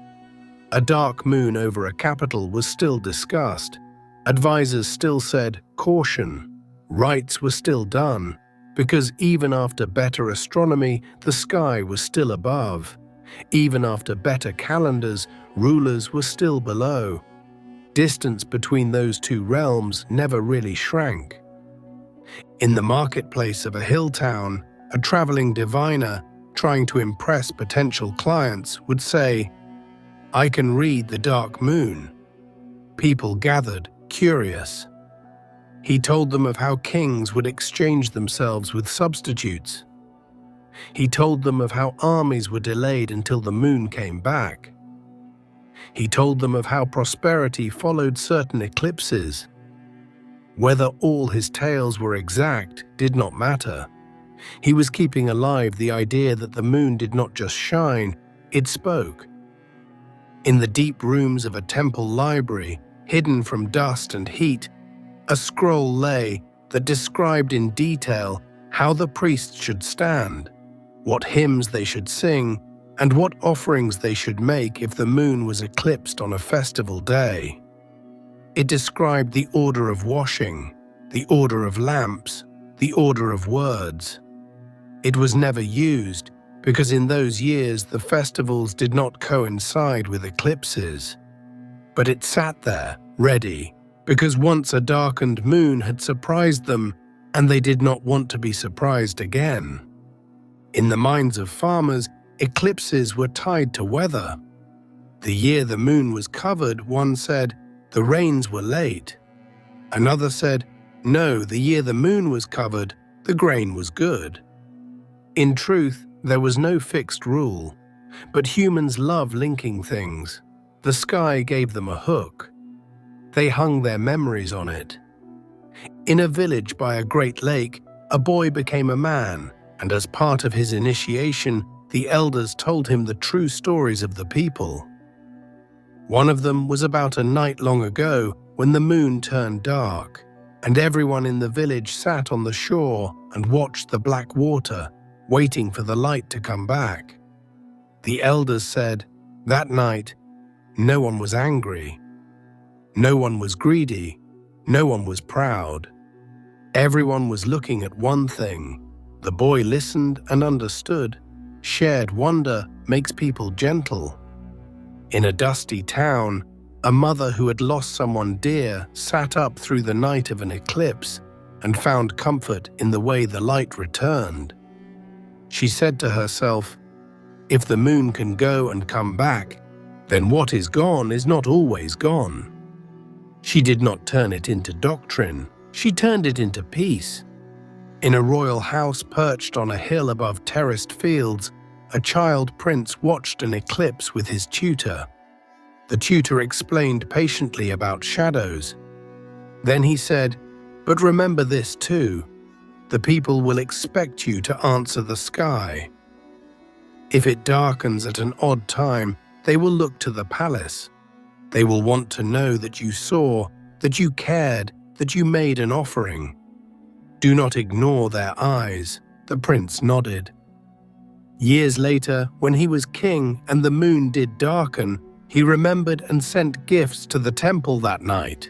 A dark moon over a capital was still discussed. Advisors still said, "Caution." Rites were still done, because even after better astronomy, the sky was still above. Even after better calendars, rulers were still below. Distance between those two realms never really shrank. In the marketplace of a hill town, a traveling diviner, trying to impress potential clients, would say, "I can read the dark moon." People gathered, curious. He told them of how kings would exchange themselves with substitutes. He told them of how armies were delayed until the moon came back. He told them of how prosperity followed certain eclipses. Whether all his tales were exact did not matter. He was keeping alive the idea that the moon did not just shine, it spoke. In the deep rooms of a temple library, hidden from dust and heat, a scroll lay that described in detail how the priests should stand, what hymns they should sing, and what offerings they should make if the moon was eclipsed on a festival day. It described the order of washing, the order of lamps, the order of words. It was never used because in those years the festivals did not coincide with eclipses. But it sat there, ready, because once a darkened moon had surprised them, and they did not want to be surprised again. In the minds of farmers, eclipses were tied to weather. The year the moon was covered, one said, the rains were late. Another said, no, the year the moon was covered, the grain was good. In truth, there was no fixed rule, but humans love linking things. The sky gave them a hook. They hung their memories on it. In a village by a great lake, a boy became a man, and as part of his initiation, the elders told him the true stories of the people. One of them was about a night long ago when the moon turned dark, and everyone in the village sat on the shore and watched the black water, waiting for the light to come back. The elders said, that night, no one was angry. No one was greedy. No one was proud. Everyone was looking at one thing. The boy listened and understood. Shared wonder makes people gentle. In a dusty town, a mother who had lost someone dear sat up through the night of an eclipse and found comfort in the way the light returned. She said to herself, "If the moon can go and come back, then what is gone is not always gone." She did not turn it into doctrine, she turned it into peace. In a royal house perched on a hill above terraced fields, a child prince watched an eclipse with his tutor. The tutor explained patiently about shadows. Then he said, "But remember this too, the people will expect you to answer the sky. If it darkens at an odd time, they will look to the palace. They will want to know that you saw, that you cared, that you made an offering. Do not ignore their eyes." The prince nodded. Years later, when he was king and the moon did darken, he remembered and sent gifts to the temple that night.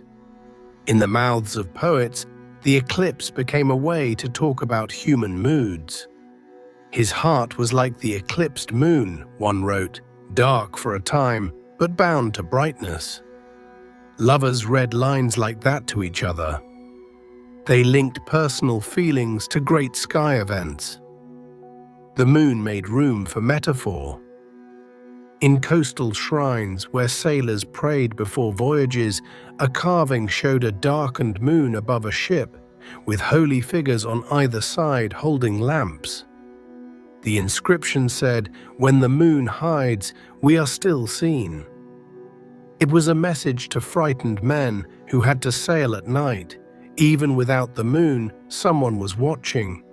In the mouths of poets, the eclipse became a way to talk about human moods. His heart was like the eclipsed moon, one wrote, dark for a time, but bound to brightness. Lovers read lines like that to each other. They linked personal feelings to great sky events. The moon made room for metaphor. In coastal shrines where sailors prayed before voyages, a carving showed a darkened moon above a ship, with holy figures on either side holding lamps. The inscription said, "When the moon hides, we are still seen." It was a message to frightened men who had to sail at night. Even without the moon, someone was watching.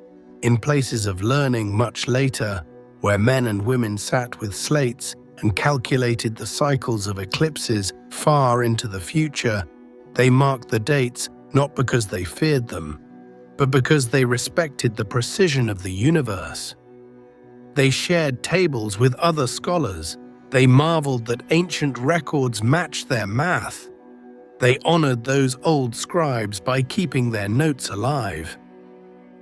In places of learning much later, where men and women sat with slates and calculated the cycles of eclipses far into the future, they marked the dates not because they feared them, but because they respected the precision of the universe. They shared tables with other scholars. They marveled that ancient records matched their math. They honored those old scribes by keeping their notes alive.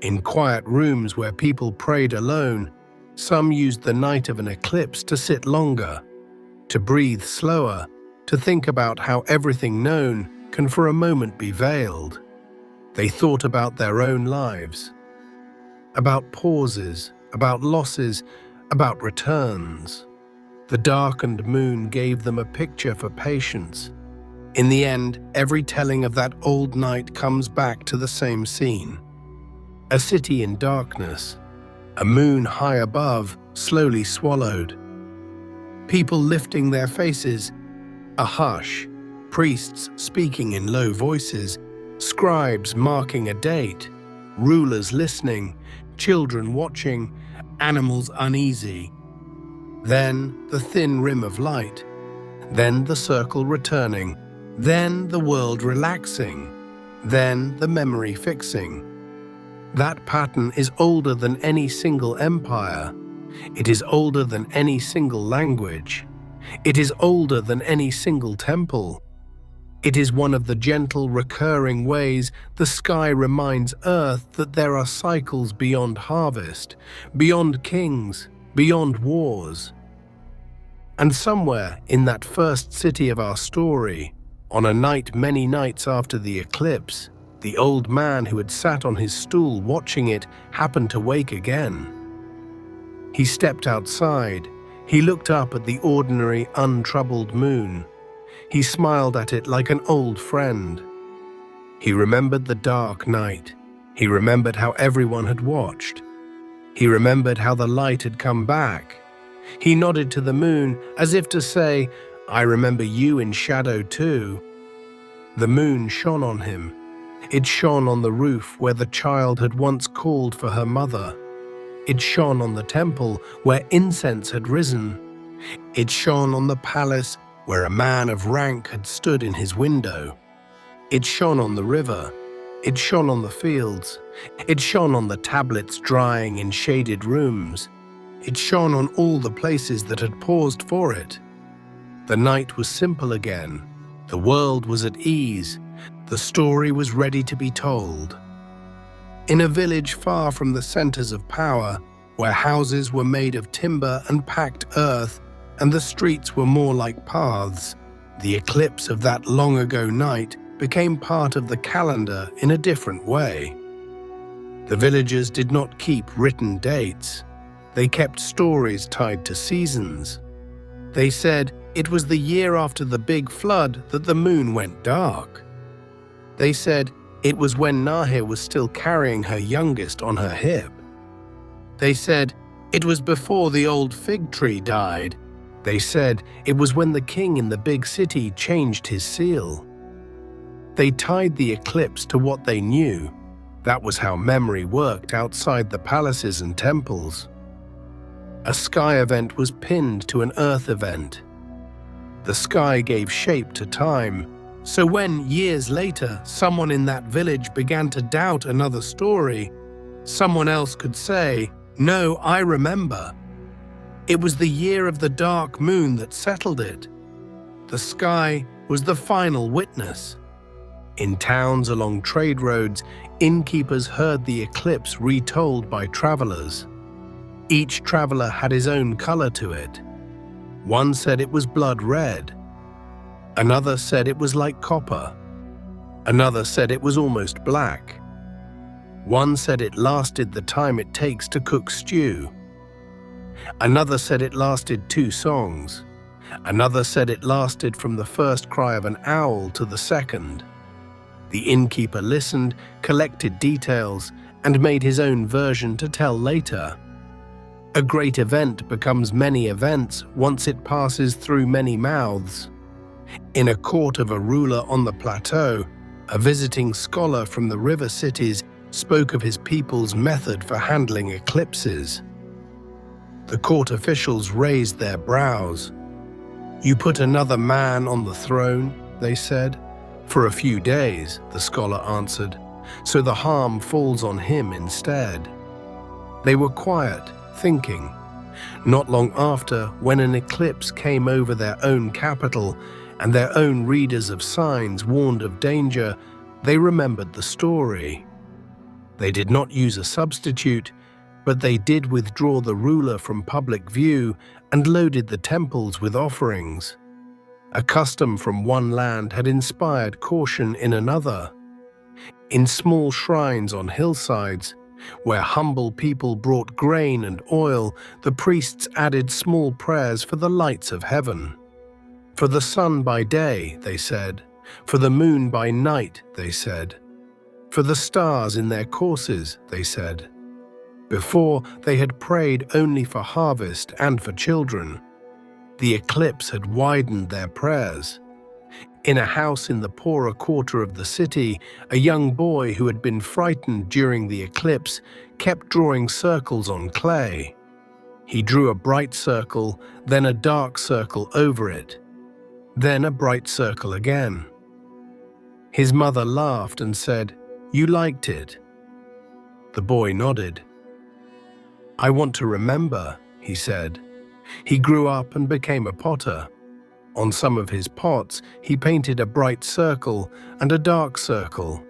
In quiet rooms where people prayed alone, some used the night of an eclipse to sit longer, to breathe slower, to think about how everything known can for a moment be veiled. They thought about their own lives, about pauses, about losses, about returns. The darkened moon gave them a picture for patience. In the end, every telling of that old night comes back to the same scene. A city in darkness, a moon high above, slowly swallowed. People lifting their faces, a hush, priests speaking in low voices, scribes marking a date, rulers listening, children watching, animals uneasy. Then the thin rim of light, then the circle returning, then the world relaxing, then the memory fixing. That pattern is older than any single empire. It is older than any single language. It is older than any single temple. It is one of the gentle, recurring ways the sky reminds Earth that there are cycles beyond harvest, beyond kings, beyond wars. And somewhere in that first city of our story, on a night many nights after the eclipse, the old man who had sat on his stool watching it happened to wake again. He stepped outside. He looked up at the ordinary, untroubled moon. He smiled at it like an old friend. He remembered the dark night. He remembered how everyone had watched. He remembered how the light had come back. He nodded to the moon as if to say, "I remember you in shadow too." The moon shone on him. It shone on the roof where the child had once called for her mother. It shone on the temple where incense had risen. It shone on the palace where a man of rank had stood in his window. It shone on the river. It shone on the fields. It shone on the tablets drying in shaded rooms. It shone on all the places that had paused for it. The night was simple again. The world was at ease. The story was ready to be told. In a village far from the centers of power, where houses were made of timber and packed earth, and the streets were more like paths. The eclipse of that long-ago night became part of the calendar in a different way. The villagers did not keep written dates. They kept stories tied to seasons. They said it was the year after the big flood that the moon went dark. They said it was when Nahir was still carrying her youngest on her hip. They said it was before the old fig tree died. They said it was when the king in the big city changed his seal. They tied the eclipse to what they knew. That was how memory worked outside the palaces and temples. A sky event was pinned to an earth event. The sky gave shape to time, so when, years later, someone in that village began to doubt another story, someone else could say, "No, I remember. It was the year of the dark moon that settled it." The sky was the final witness. In towns along trade roads, innkeepers heard the eclipse retold by travelers. Each traveler had his own color to it. One said it was blood red. Another said it was like copper. Another said it was almost black. One said it lasted the time it takes to cook stew. Another said it lasted 2 songs. Another said it lasted from the first cry of an owl to the second. The innkeeper listened, collected details, and made his own version to tell later. A great event becomes many events once it passes through many mouths. In a court of a ruler on the plateau, a visiting scholar from the river cities spoke of his people's method for handling eclipses. The court officials raised their brows. "You put another man on the throne," they said. "For a few days," the scholar answered, "so the harm falls on him instead." They were quiet, thinking. Not long after, when an eclipse came over their own capital and their own readers of signs warned of danger, they remembered the story. They did not use a substitute, but they did withdraw the ruler from public view and loaded the temples with offerings. A custom from one land had inspired caution in another. In small shrines on hillsides, where humble people brought grain and oil, the priests added small prayers for the lights of heaven. For the sun by day, they said. For the moon by night, they said. For the stars in their courses, they said. Before, they had prayed only for harvest and for children. The eclipse had widened their prayers. In a house in the poorer quarter of the city, a young boy who had been frightened during the eclipse kept drawing circles on clay. He drew a bright circle, then a dark circle over it, then a bright circle again. His mother laughed and said, "You liked it?" The boy nodded. "I want to remember," he said. He grew up and became a potter. On some of his pots, he painted a bright circle and a dark circle.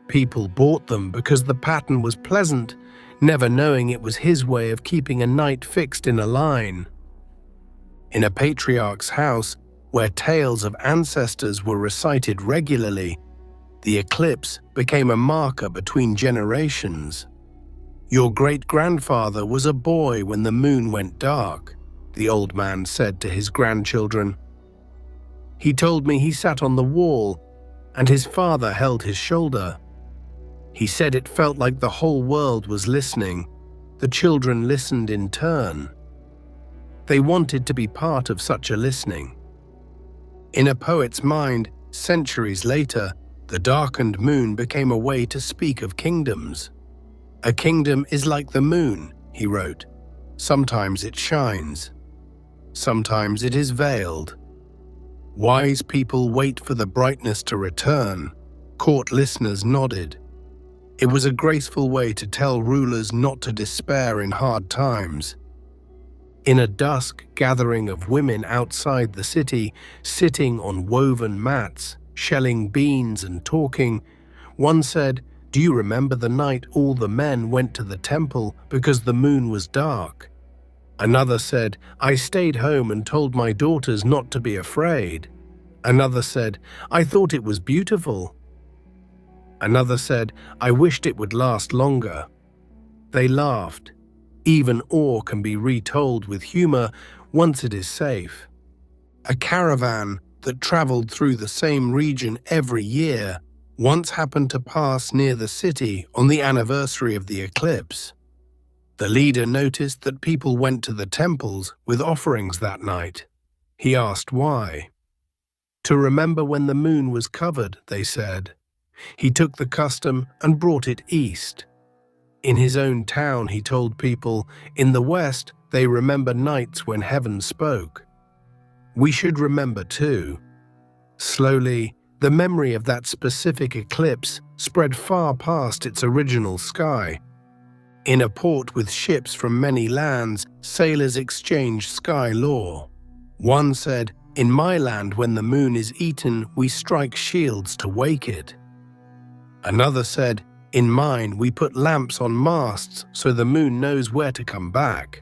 People bought them because the pattern was pleasant, never knowing it was his way of keeping a night fixed in a line. In a patriarch's house, where tales of ancestors were recited regularly, the eclipse became a marker between generations. "Your great-grandfather was a boy when the moon went dark," the old man said to his grandchildren. "He told me he sat on the wall and his father held his shoulder. He said it felt like the whole world was listening. The children listened in turn. They wanted to be part of such a listening." In a poet's mind, centuries later, the darkened moon became a way to speak of kingdoms. "A kingdom is like the moon," he wrote. "Sometimes it shines. Sometimes it is veiled. Wise people wait for the brightness to return." Court listeners nodded. It was a graceful way to tell rulers not to despair in hard times. In a dusk gathering of women outside the city, sitting on woven mats, shelling beans and talking, one said, Do you remember the night all the men went to the temple because the moon was dark? Another said, I stayed home and told my daughters not to be afraid. Another said, I thought it was beautiful. Another said, I wished it would last longer. They laughed. Even awe can be retold with humor once it is safe. A caravan that traveled through the same region every year once happened to pass near the city on the anniversary of the eclipse. The leader noticed that people went to the temples with offerings that night. He asked why. To remember when the moon was covered, they said. He took the custom and brought it east. In his own town, he told people, in the West, they remember nights when heaven spoke. We should remember too. Slowly, the memory of that specific eclipse spread far past its original sky. In a port with ships from many lands, sailors exchanged sky lore. One said, in my land when the moon is eaten, we strike shields to wake it. Another said, in mine we put lamps on masts so the moon knows where to come back.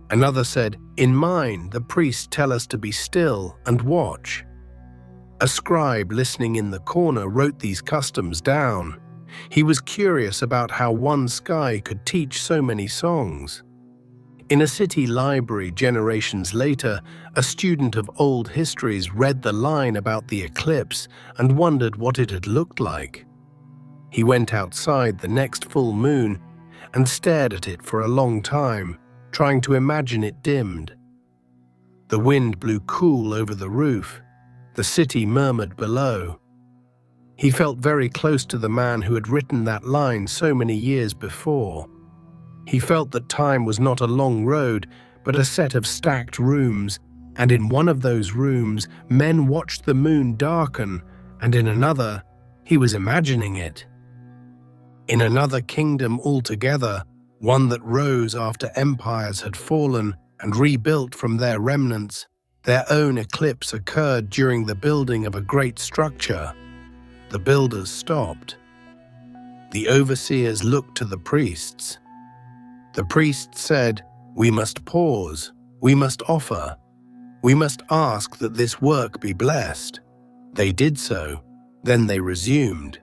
Another said, in mine the priests tell us to be still and watch. A scribe listening in the corner wrote these customs down. He was curious about how one sky could teach so many songs. In a city library generations later, a student of old histories read the line about the eclipse and wondered what it had looked like. He went outside the next full moon and stared at it for a long time, trying to imagine it dimmed. The wind blew cool over the roof. The city murmured below. He felt very close to the man who had written that line so many years before. He felt that time was not a long road, but a set of stacked rooms, and in one of those rooms, men watched the moon darken, and in another, he was imagining it. In another kingdom altogether, one that rose after empires had fallen and rebuilt from their remnants, their own eclipse occurred during the building of a great structure. The builders stopped. The overseers looked to the priests. The priests said, we must pause, we must offer, we must ask that this work be blessed. They did so, then they resumed.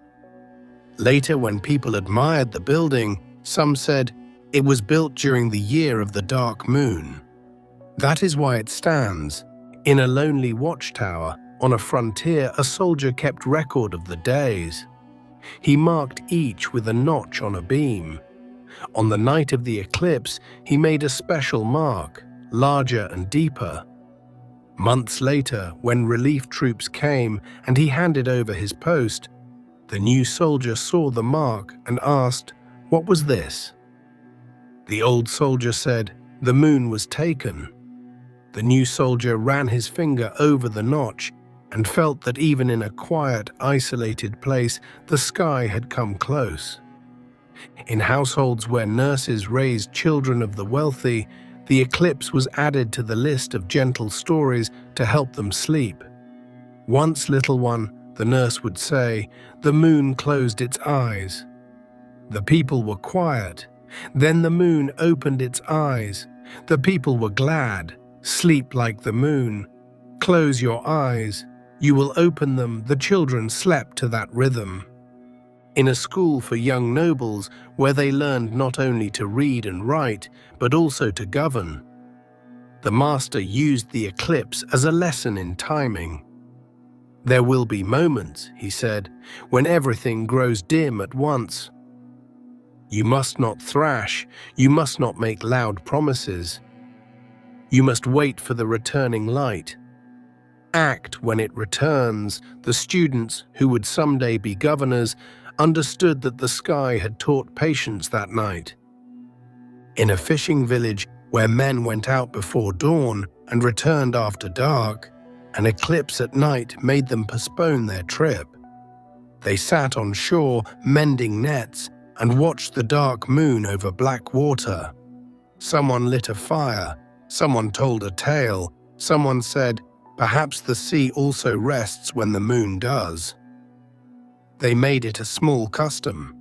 Later, when people admired the building, some said, it was built during the year of the dark moon. That is why it stands. In a lonely watchtower, on a frontier, a soldier kept record of the days. He marked each with a notch on a beam. On the night of the eclipse, he made a special mark, larger and deeper. Months later, when relief troops came and he handed over his post, the new soldier saw the mark and asked, what was this? The old soldier said, the moon was taken. The new soldier ran his finger over the notch and felt that even in a quiet, isolated place, the sky had come close. In households where nurses raised children of the wealthy, the eclipse was added to the list of gentle stories to help them sleep. Once, little one, the nurse would say, the moon closed its eyes. The people were quiet. Then the moon opened its eyes. The people were glad. Sleep like the moon. Close your eyes. You will open them. The children slept to that rhythm. In a school for young nobles, where they learned not only to read and write, but also to govern, the master used the eclipse as a lesson in timing. There will be moments, he said, when everything grows dim at once. You must not thrash, you must not make loud promises. You must wait for the returning light. Act when it returns. The students, who would someday be governors, understood that the sky had taught patience that night. In a fishing village where men went out before dawn and returned after dark, an eclipse at night made them postpone their trip. They sat on shore, mending nets, and watched the dark moon over black water. Someone lit a fire, someone told a tale, someone said, perhaps the sea also rests when the moon does. They made it a small custom.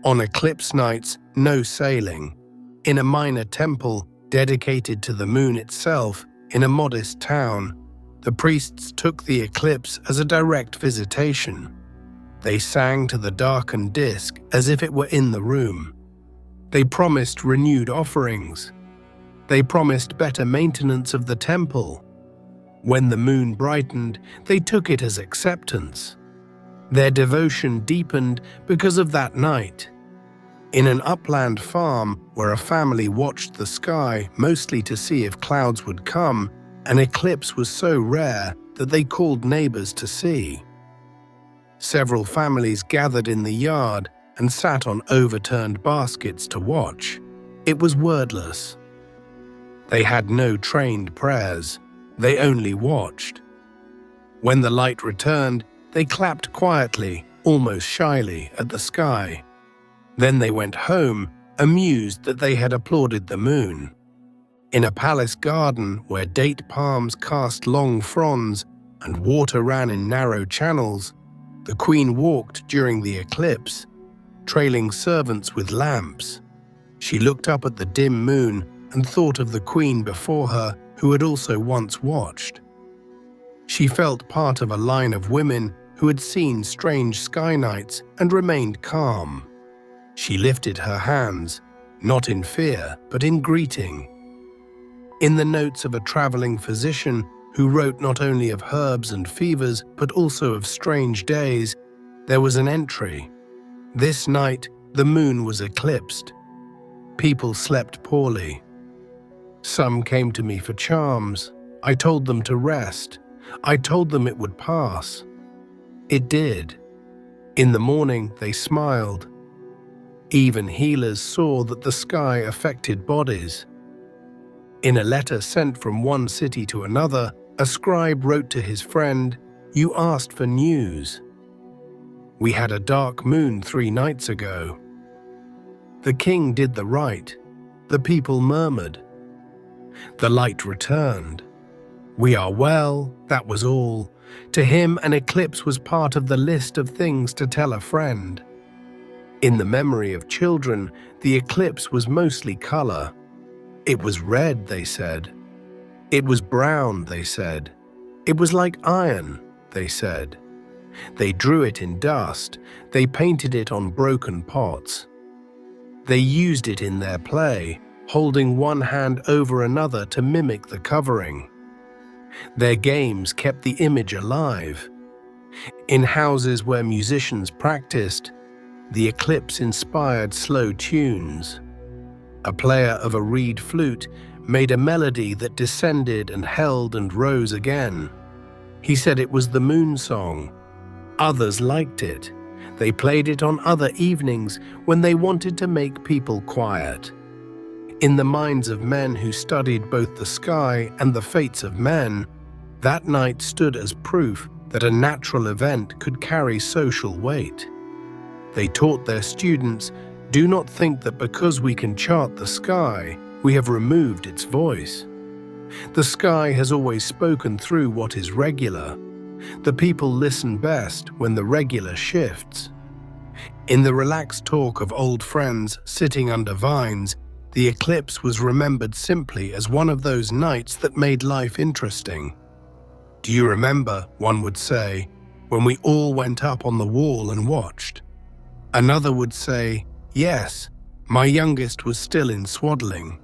On eclipse nights, no sailing. In a minor temple dedicated to the moon itself, in a modest town, the priests took the eclipse as a direct visitation. They sang to the darkened disk as if it were in the room. They promised renewed offerings. They promised better maintenance of the temple. When the moon brightened, they took it as acceptance. Their devotion deepened because of that night. In an upland farm where a family watched the sky mostly to see if clouds would come, an eclipse was so rare that they called neighbors to see. Several families gathered in the yard and sat on overturned baskets to watch. It was wordless. They had no trained prayers. They only watched. When the light returned, they clapped quietly, almost shyly, at the sky. Then they went home, amused that they had applauded the moon. In a palace garden where date palms cast long fronds and water ran in narrow channels, the queen walked during the eclipse, trailing servants with lamps. She looked up at the dim moon and thought of the queen before her who had also once watched. She felt part of a line of women who had seen strange sky nights and remained calm. She lifted her hands, not in fear, but in greeting. In the notes of a traveling physician who wrote not only of herbs and fevers, but also of strange days, there was an entry. This night, the moon was eclipsed. People slept poorly. Some came to me for charms. I told them to rest. I told them it would pass. It did. In the morning, they smiled. Even healers saw that the sky affected bodies. In a letter sent from one city to another, a scribe wrote to his friend, "You asked for news. We had a dark moon 3 nights ago." The king did the right. The people murmured. The light returned. "We are well," that was all. To him, an eclipse was part of the list of things to tell a friend. In the memory of children, the eclipse was mostly color. It was red, they said. It was brown, they said. It was like iron, they said. They drew it in dust. They painted it on broken pots. They used it in their play, holding one hand over another to mimic the covering. Their games kept the image alive. In houses where musicians practiced, the eclipse inspired slow tunes. A player of a reed flute made a melody that descended and held and rose again. He said it was the moon song. Others liked it. They played it on other evenings when they wanted to make people quiet. In the minds of men who studied both the sky and the fates of men, that night stood as proof that a natural event could carry social weight. They taught their students, do not think that because we can chart the sky, we have removed its voice. The sky has always spoken through what is regular. The people listen best when the regular shifts. In the relaxed talk of old friends sitting under vines, the eclipse was remembered simply as one of those nights that made life interesting. "Do you remember," one would say, "when we all went up on the wall and watched?" Another would say, "Yes, my youngest was still in swaddling."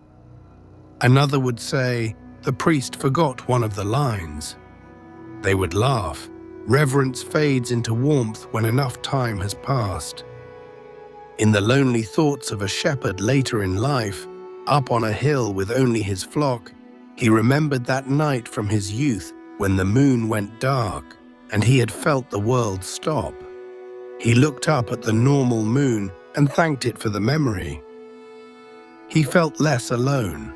Another would say, "The priest forgot one of the lines." They would laugh. Reverence fades into warmth when enough time has passed. In the lonely thoughts of a shepherd later in life, up on a hill with only his flock, he remembered that night from his youth when the moon went dark and he had felt the world stop. He looked up at the normal moon and thanked it for the memory. He felt less alone.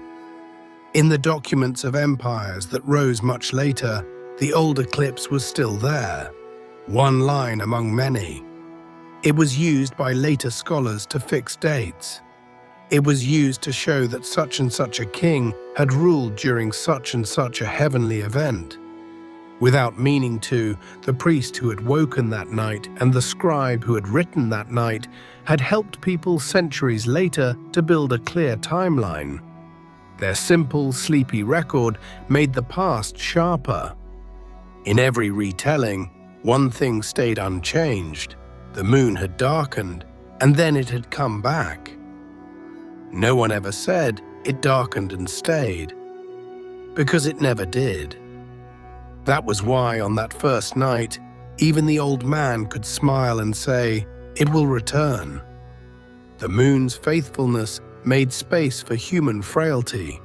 In the documents of empires that rose much later, the old eclipse was still there, one line among many. It was used by later scholars to fix dates. It was used to show that such and such a king had ruled during such and such a heavenly event. Without meaning to, the priest who had woken that night and the scribe who had written that night had helped people centuries later to build a clear timeline. Their simple, sleepy record made the past sharper. In every retelling, one thing stayed unchanged. The moon had darkened, and then it had come back. No one ever said it darkened and stayed, because it never did. That was why, on that first night, even the old man could smile and say, "It will return." The moon's faithfulness made space for human frailty.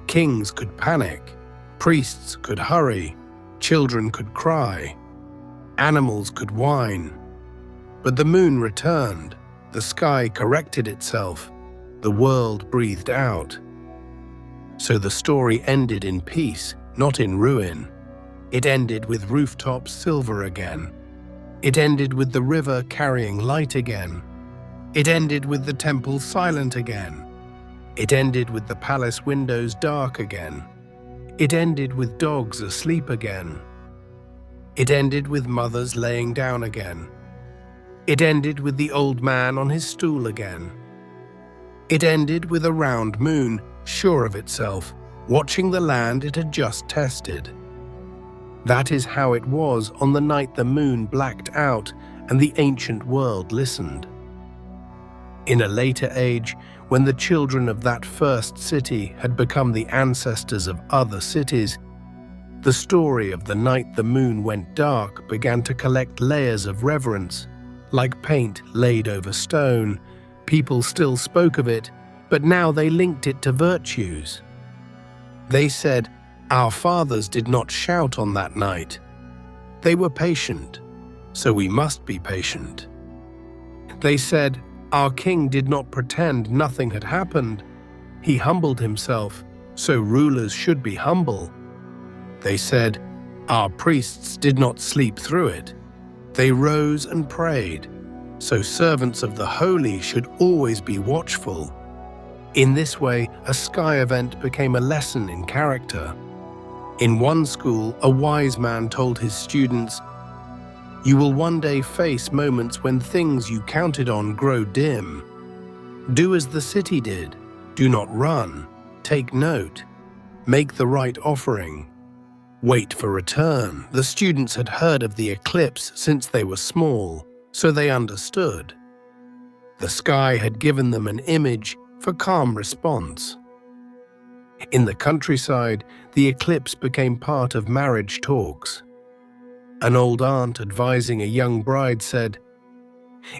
Kings could panic, priests could hurry, children could cry, animals could whine. But the moon returned, the sky corrected itself, the world breathed out. So the story ended in peace, not in ruin. It ended with rooftops silver again. It ended with the river carrying light again. It ended with the temple silent again. It ended with the palace windows dark again. It ended with dogs asleep again. It ended with mothers laying down again. It ended with the old man on his stool again. It ended with a round moon, sure of itself, watching the land it had just tested. That is how it was on the night the moon blacked out and the ancient world listened. In a later age, when the children of that first city had become the ancestors of other cities, the story of the night the moon went dark began to collect layers of reverence. Like paint laid over stone, people still spoke of it, but now they linked it to virtues. They said, "Our fathers did not shout on that night. They were patient, so we must be patient." They said, "Our king did not pretend nothing had happened. He humbled himself, so rulers should be humble." They said, "Our priests did not sleep through it. They rose and prayed, so servants of the holy should always be watchful." In this way, a sky event became a lesson in character. In one school, a wise man told his students, "You will one day face moments when things you counted on grow dim. Do as the city did. Do not run. Take note. Make the right offering. Wait for return." The students had heard of the eclipse since they were small, so they understood. The sky had given them an image for calm response. In the countryside, the eclipse became part of marriage talks. An old aunt advising a young bride said,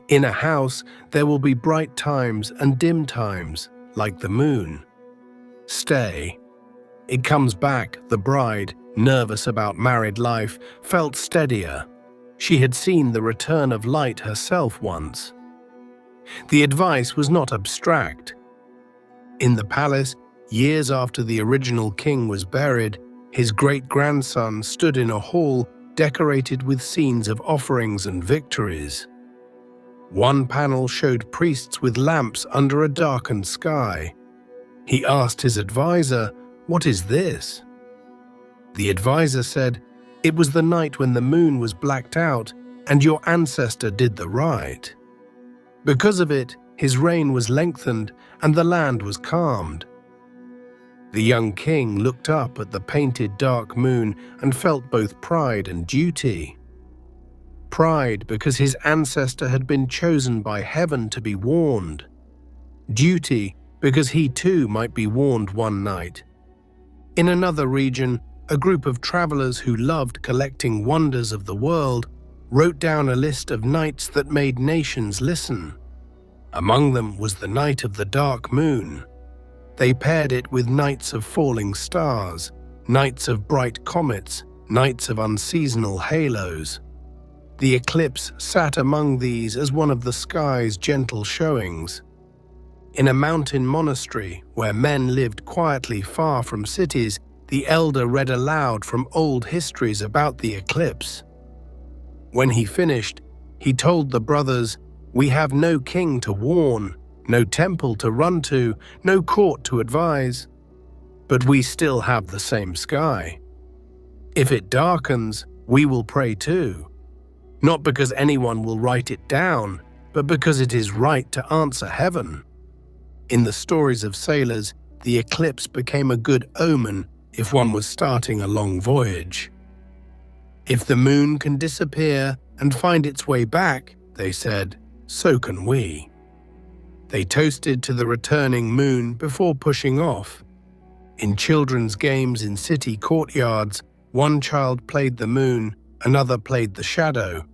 "In a house, there will be bright times and dim times, like the moon. Stay." It comes back, the bride, nervous about married life, felt steadier. She had seen the return of light herself once. The advice was not abstract. In the palace, years after the original king was buried, his great-grandson stood in a hall decorated with scenes of offerings and victories. One panel showed priests with lamps under a darkened sky. He asked his advisor, "What is this?" The advisor said, "It was the night when the moon was blacked out and your ancestor did the right. Because of it, his reign was lengthened and the land was calmed." The young king looked up at the painted dark moon and felt both pride and duty. Pride because his ancestor had been chosen by heaven to be warned. Duty because he too might be warned one night. In another region, a group of travelers who loved collecting wonders of the world wrote down a list of nights that made nations listen. Among them was the night of the dark moon. They paired it with nights of falling stars, nights of bright comets, nights of unseasonal halos. The eclipse sat among these as one of the sky's gentle showings. In a mountain monastery where men lived quietly far from cities, the elder read aloud from old histories about the eclipse. When he finished, he told the brothers, "We have no king to warn, no temple to run to, no court to advise, but we still have the same sky. If it darkens, we will pray too. Not because anyone will write it down, but because it is right to answer heaven. In the stories of sailors, the eclipse became a good omen if one was starting a long voyage. If the moon can disappear and find its way back, they said, so can we. They toasted to the returning moon before pushing off. In children's games in city courtyards, one child played the moon, another played the shadow,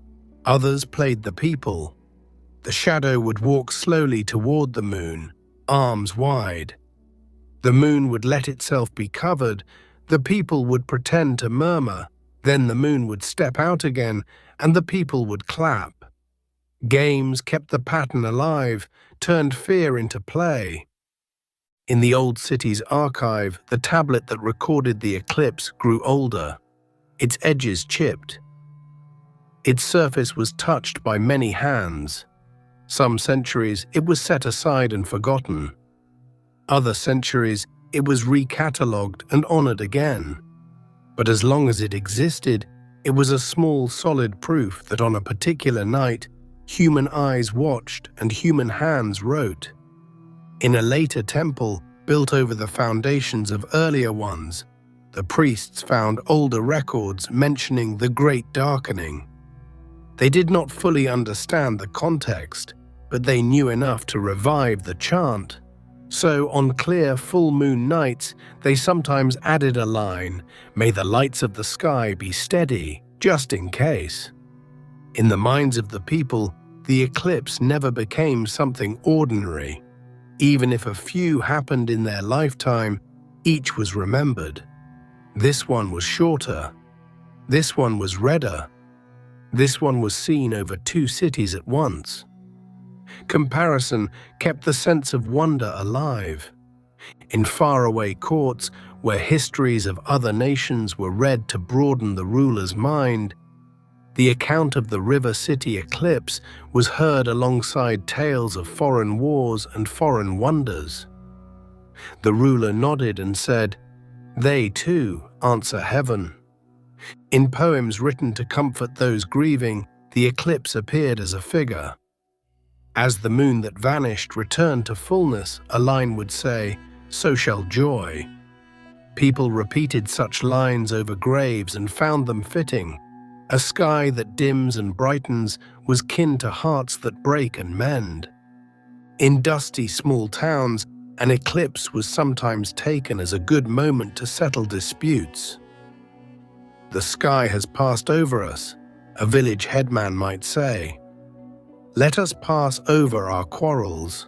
others played the people. The shadow would walk slowly toward the moon, arms wide. The moon would let itself be covered, the people would pretend to murmur, then the moon would step out again and the people would clap. Games kept the pattern alive, turned fear into play. In the old city's archive, the tablet that recorded the eclipse grew older, its edges chipped. Its surface was touched by many hands. Some centuries, it was set aside and forgotten. Other centuries, it was recatalogued and honored again. But as long as it existed, it was a small, solid proof that on a particular night, human eyes watched and human hands wrote. In a later temple, built over the foundations of earlier ones, the priests found older records mentioning the Great Darkening. They did not fully understand the context, but they knew enough to revive the chant. So on clear full moon nights, they sometimes added a line, "May the lights of the sky be steady, just in case." In the minds of the people, the eclipse never became something ordinary. Even if a few happened in their lifetime, each was remembered. This one was shorter. This one was redder. This one was seen over 2 cities at once. Comparison kept the sense of wonder alive. In faraway courts, where histories of other nations were read to broaden the ruler's mind, the account of the River City eclipse was heard alongside tales of foreign wars and foreign wonders. The ruler nodded and said, "They, too, answer heaven." In poems written to comfort those grieving, the eclipse appeared as a figure. As the moon that vanished returned to fullness, a line would say, "So shall joy." People repeated such lines over graves and found them fitting. A sky that dims and brightens was kin to hearts that break and mend. In dusty small towns, an eclipse was sometimes taken as a good moment to settle disputes. "The sky has passed over us," a village headman might say. "Let us pass over our quarrels."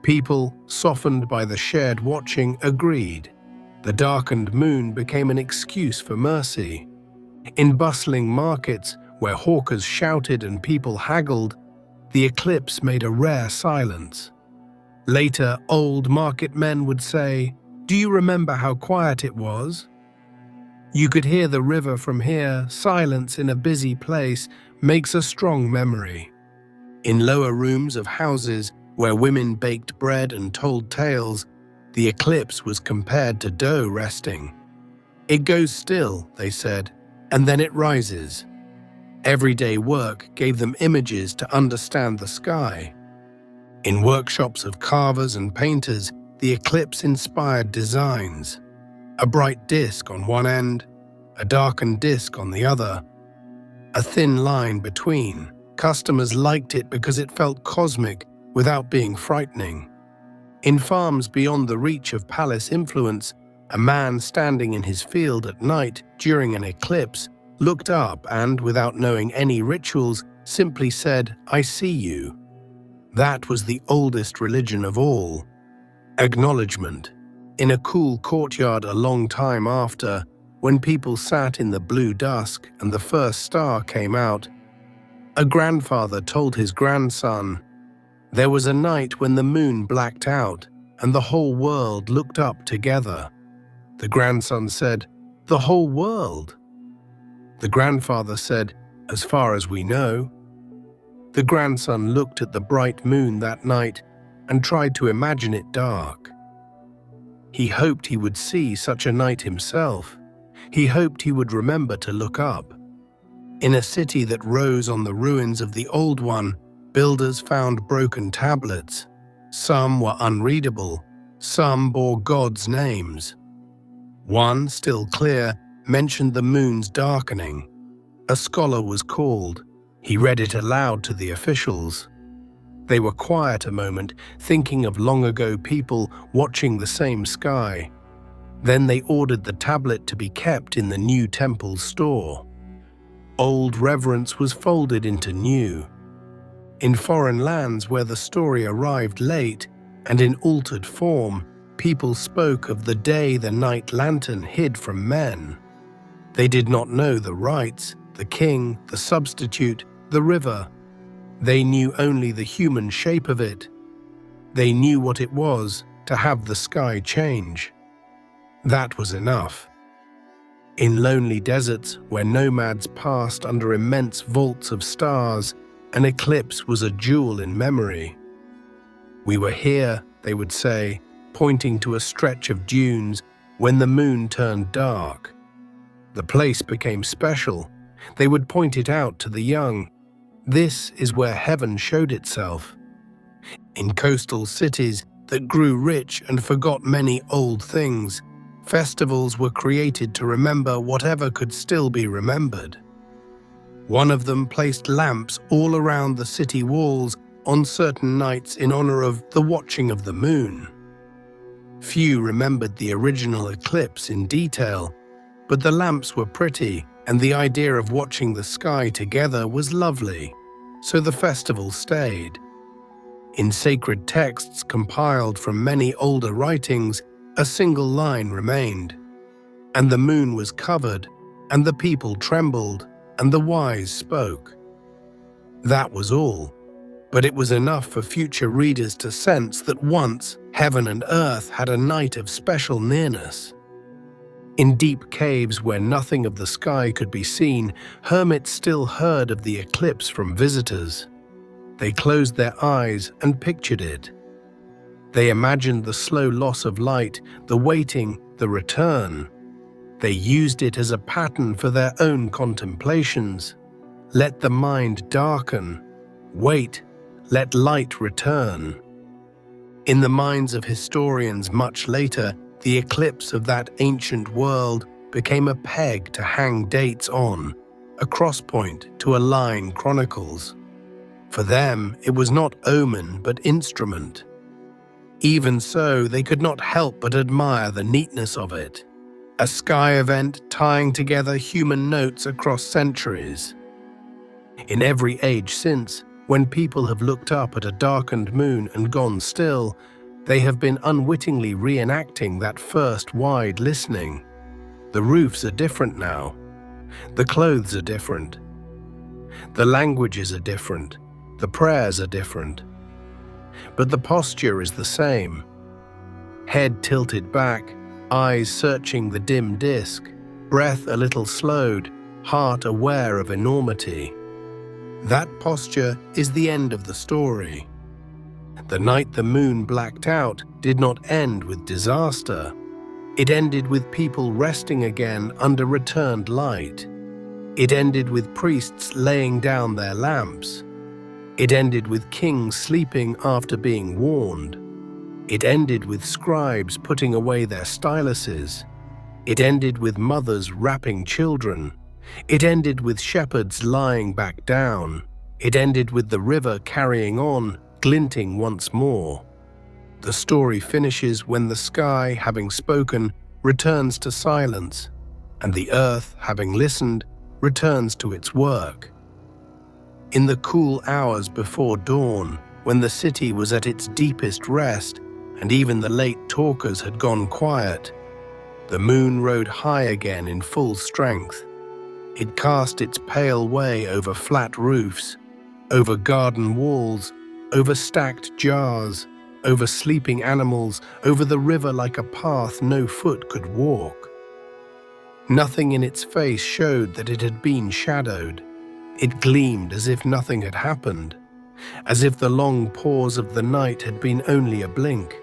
People, softened by the shared watching, agreed. The darkened moon became an excuse for mercy. In bustling markets, where hawkers shouted and people haggled, the eclipse made a rare silence. Later, old market men would say, "Do you remember how quiet it was? You could hear the river from here. Silence in a busy place makes a strong memory." In lower rooms of houses where women baked bread and told tales, the eclipse was compared to dough resting. "It goes still," they said, "and then it rises." Everyday work gave them images to understand the sky. In workshops of carvers and painters, the eclipse inspired designs. A bright disk on one end, a darkened disk on the other, a thin line between. Customers liked it because it felt cosmic without being frightening. In farms beyond the reach of palace influence, a man standing in his field at night during an eclipse looked up and, without knowing any rituals, simply said, "I see you." That was the oldest religion of all. Acknowledgement. In a cool courtyard a long time after, when people sat in the blue dusk and the first star came out, a grandfather told his grandson, "There was a night when the moon blacked out and the whole world looked up together." The grandson said, "The whole world?" The grandfather said, "As far as we know." The grandson looked at the bright moon that night and tried to imagine it dark. He hoped he would see such a night himself. He hoped he would remember to look up. In a city that rose on the ruins of the old one, builders found broken tablets. Some were unreadable, some bore gods' names. One, still clear, mentioned the moon's darkening. A scholar was called. He read it aloud to the officials. They were quiet a moment, thinking of long ago people watching the same sky. Then they ordered the tablet to be kept in the new temple's store. Old reverence was folded into new. In foreign lands where the story arrived late and in altered form, people spoke of the day the night lantern hid from men. They did not know the rites, the king, the substitute, the river. They knew only the human shape of it. They knew what it was to have the sky change. That was enough. In lonely deserts where nomads passed under immense vaults of stars, an eclipse was a jewel in memory. "We were here," they would say, pointing to a stretch of dunes, "when the moon turned dark." The place became special. They would point it out to the young. This is where heaven showed itself. In coastal cities that grew rich and forgot many old things, festivals were created to remember whatever could still be remembered. One of them placed lamps all around the city walls on certain nights in honor of the watching of the moon. Few remembered the original eclipse in detail, but the lamps were pretty, and the idea of watching the sky together was lovely, so the festival stayed. In sacred texts compiled from many older writings, a single line remained. "And the moon was covered, and the people trembled, and the wise spoke." That was all, but it was enough for future readers to sense that once heaven and earth had a night of special nearness. In deep caves where nothing of the sky could be seen, hermits still heard of the eclipse from visitors. They closed their eyes and pictured it. They imagined the slow loss of light, the waiting, the return. They used it as a pattern for their own contemplations. Let the mind darken. Wait, let light return. In the minds of historians much later, the eclipse of that ancient world became a peg to hang dates on, a crosspoint to align chronicles. For them, it was not omen but instrument. Even so, they could not help but admire the neatness of it. A sky event tying together human notes across centuries. In every age since, when people have looked up at a darkened moon and gone still, they have been unwittingly reenacting that first wide listening. The roofs are different now. The clothes are different. The languages are different. The prayers are different. But the posture is the same. Head tilted back, eyes searching the dim disk, breath a little slowed, heart aware of enormity. That posture is the end of the story. The night the moon blacked out did not end with disaster. It ended with people resting again under returned light. It ended with priests laying down their lamps. It ended with kings sleeping after being warned. It ended with scribes putting away their styluses. It ended with mothers wrapping children. It ended with shepherds lying back down. It ended with the river carrying on, glinting once more. The story finishes when the sky, having spoken, returns to silence, and the earth, having listened, returns to its work. In the cool hours before dawn, when the city was at its deepest rest, and even the late talkers had gone quiet, the moon rode high again in full strength. It cast its pale way over flat roofs, over garden walls, over stacked jars, over sleeping animals, over the river like a path no foot could walk. Nothing in its face showed that it had been shadowed. It gleamed as if nothing had happened, as if the long pause of the night had been only a blink.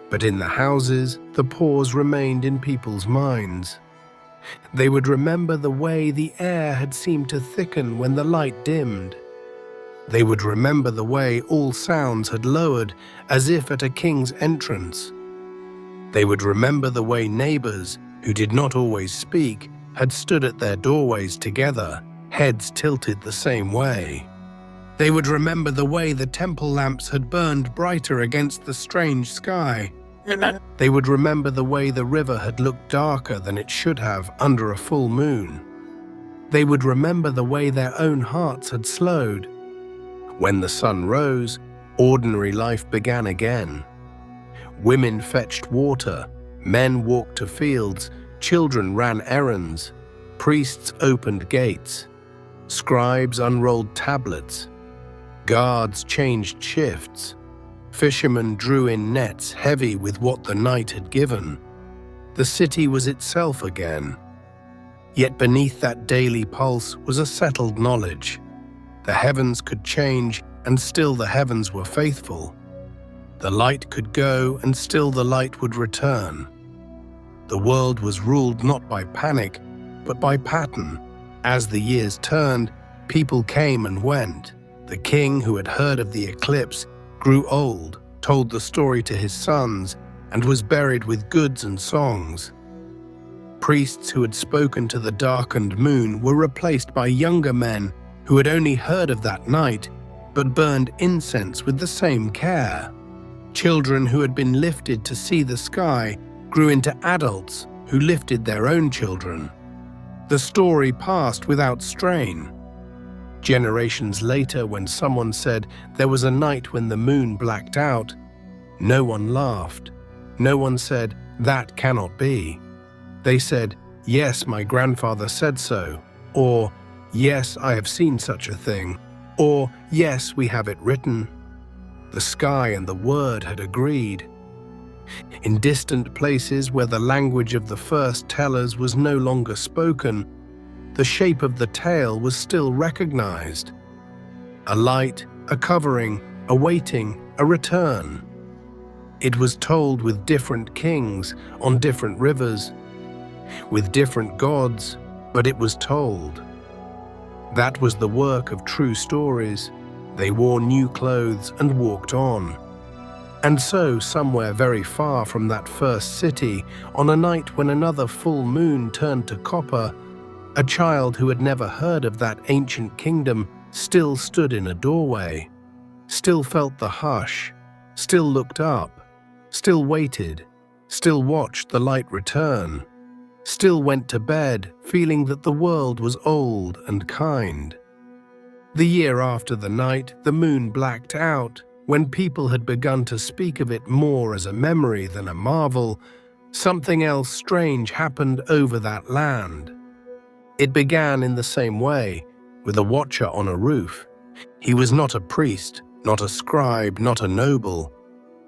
But in the houses, the pause remained in people's minds. They would remember the way the air had seemed to thicken when the light dimmed. They would remember the way all sounds had lowered as if at a king's entrance. They would remember the way neighbors, who did not always speak, had stood at their doorways together, heads tilted the same way. They would remember the way the temple lamps had burned brighter against the strange sky. They would remember the way the river had looked darker than it should have under a full moon. They would remember the way their own hearts had slowed. When the sun rose, ordinary life began again. Women fetched water, men walked to fields, children ran errands, priests opened gates, scribes unrolled tablets, guards changed shifts, fishermen drew in nets heavy with what the night had given. The city was itself again. Yet beneath that daily pulse was a settled knowledge. The heavens could change, and still the heavens were faithful. The light could go, and still the light would return. The world was ruled not by panic, but by pattern. As the years turned, people came and went. The king who had heard of the eclipse grew old, told the story to his sons, and was buried with goods and songs. Priests who had spoken to the darkened moon were replaced by younger men who had only heard of that night, but burned incense with the same care. Children who had been lifted to see the sky grew into adults who lifted their own children. The story passed without strain. Generations later, when someone said there was a night when the moon blacked out, no one laughed. No one said, "That cannot be." They said, "Yes, my grandfather said so," or "Yes, I have seen such a thing," or "Yes, we have it written." The sky and the word had agreed. In distant places where the language of the first tellers was no longer spoken, the shape of the tale was still recognized. A light, a covering, a waiting, a return. It was told with different kings on different rivers, with different gods, but it was told. That was the work of true stories. They wore new clothes and walked on. And so, somewhere very far from that first city, on a night when another full moon turned to copper, a child who had never heard of that ancient kingdom still stood in a doorway, still felt the hush, still looked up, still waited, still watched the light return, still went to bed feeling that the world was old and kind. The year after the night, the moon blacked out. When people had begun to speak of it more as a memory than a marvel, something else strange happened over that land. It began in the same way, with a watcher on a roof. He was not a priest, not a scribe, not a noble.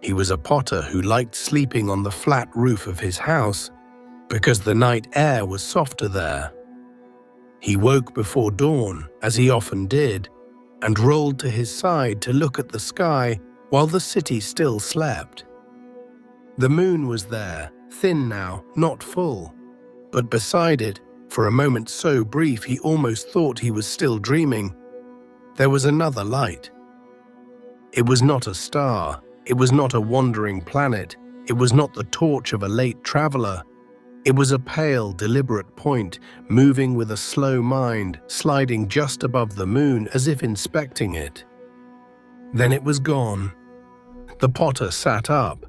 He was a potter who liked sleeping on the flat roof of his house, because the night air was softer there. He woke before dawn, as he often did, and rolled to his side to look at the sky while the city still slept. The moon was there, thin now, not full, but beside it, for a moment so brief he almost thought he was still dreaming, there was another light. It was not a star, it was not a wandering planet, it was not the torch of a late traveler. It was a pale, deliberate point, moving with a slow mind, sliding just above the moon as if inspecting it. Then it was gone. The potter sat up.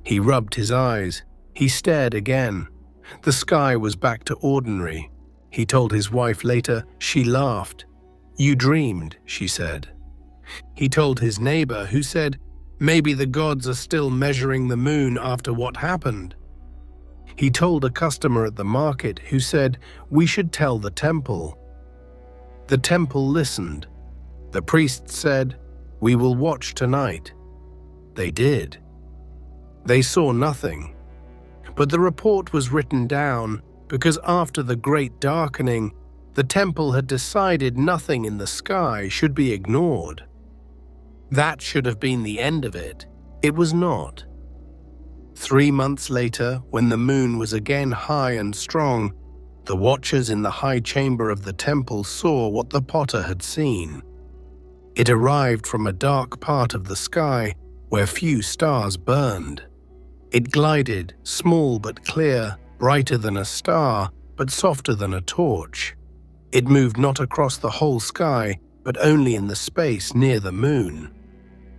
He rubbed his eyes. He stared again. The sky was back to ordinary. He told his wife later. She laughed. "You dreamed," she said. He told his neighbor, who said, "Maybe the gods are still measuring the moon after what happened." He told a customer at the market who said, "We should tell the temple." The temple listened. The priest said, "We will watch tonight." They did. They saw nothing. But the report was written down because after the great darkening, the temple had decided nothing in the sky should be ignored. That should have been the end of it. It was not. 3 months later, when the moon was again high and strong, The watchers in the high chamber of the temple saw what the potter had seen. It arrived from a dark part of the sky where few stars burned. It glided, small but clear, brighter than a star, but softer than a torch. It moved not across the whole sky, but only in the space near the moon.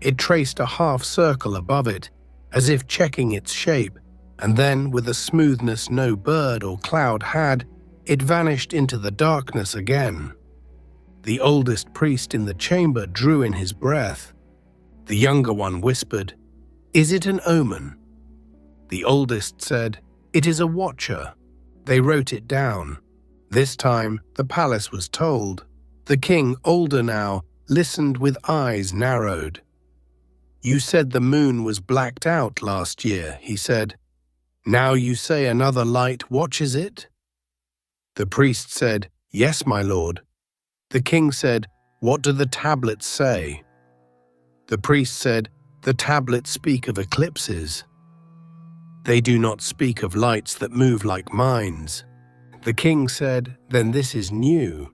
It traced a half circle above it, as if checking its shape, and then, with a smoothness no bird or cloud had, it vanished into the darkness again. The oldest priest in the chamber drew in his breath. The younger one whispered, "Is it an omen?" The oldest said, "It is a watcher." They wrote it down. This time, the palace was told. The king, older now, listened with eyes narrowed. "You said the moon was blacked out last year," he said. "Now you say another light watches it?" The priest said, "Yes, my lord." The king said, "What do the tablets say?" The priest said, "The tablets speak of eclipses. They do not speak of lights that move like mines." The king said, "Then this is new."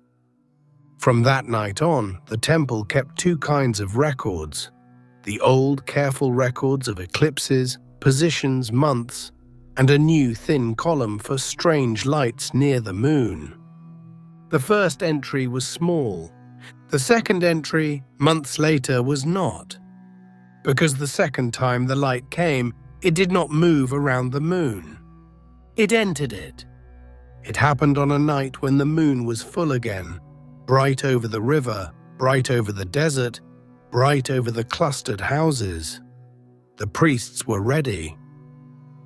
From that night on, the temple kept two kinds of records: the old, careful records of eclipses, positions, months, and a new thin column for strange lights near the moon. The first entry was small. The second entry, months later, was not. Because the second time the light came, it did not move around the moon. It entered it. It happened on a night when the moon was full again, bright over the river, bright over the desert, bright over the clustered houses. The priests were ready.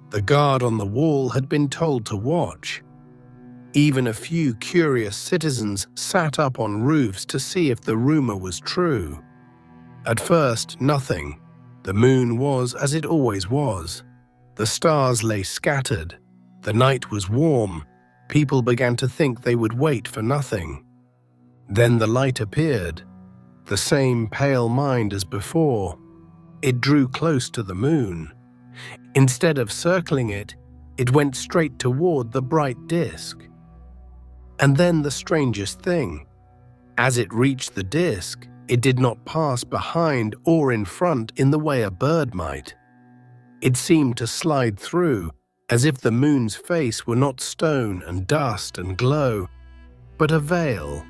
The guard on the wall had been told to watch. Even a few curious citizens sat up on roofs to see if the rumor was true. At first, nothing. The moon was as it always was. The stars lay scattered. The night was warm. People began to think they would wait for nothing. Then the light appeared, the same pale mind as before. It drew close to the moon. Instead of circling it, it went straight toward the bright disk. And then the strangest thing. As it reached the disk, it did not pass behind or in front in the way a bird might. It seemed to slide through, as if the moon's face were not stone and dust and glow, but a veil.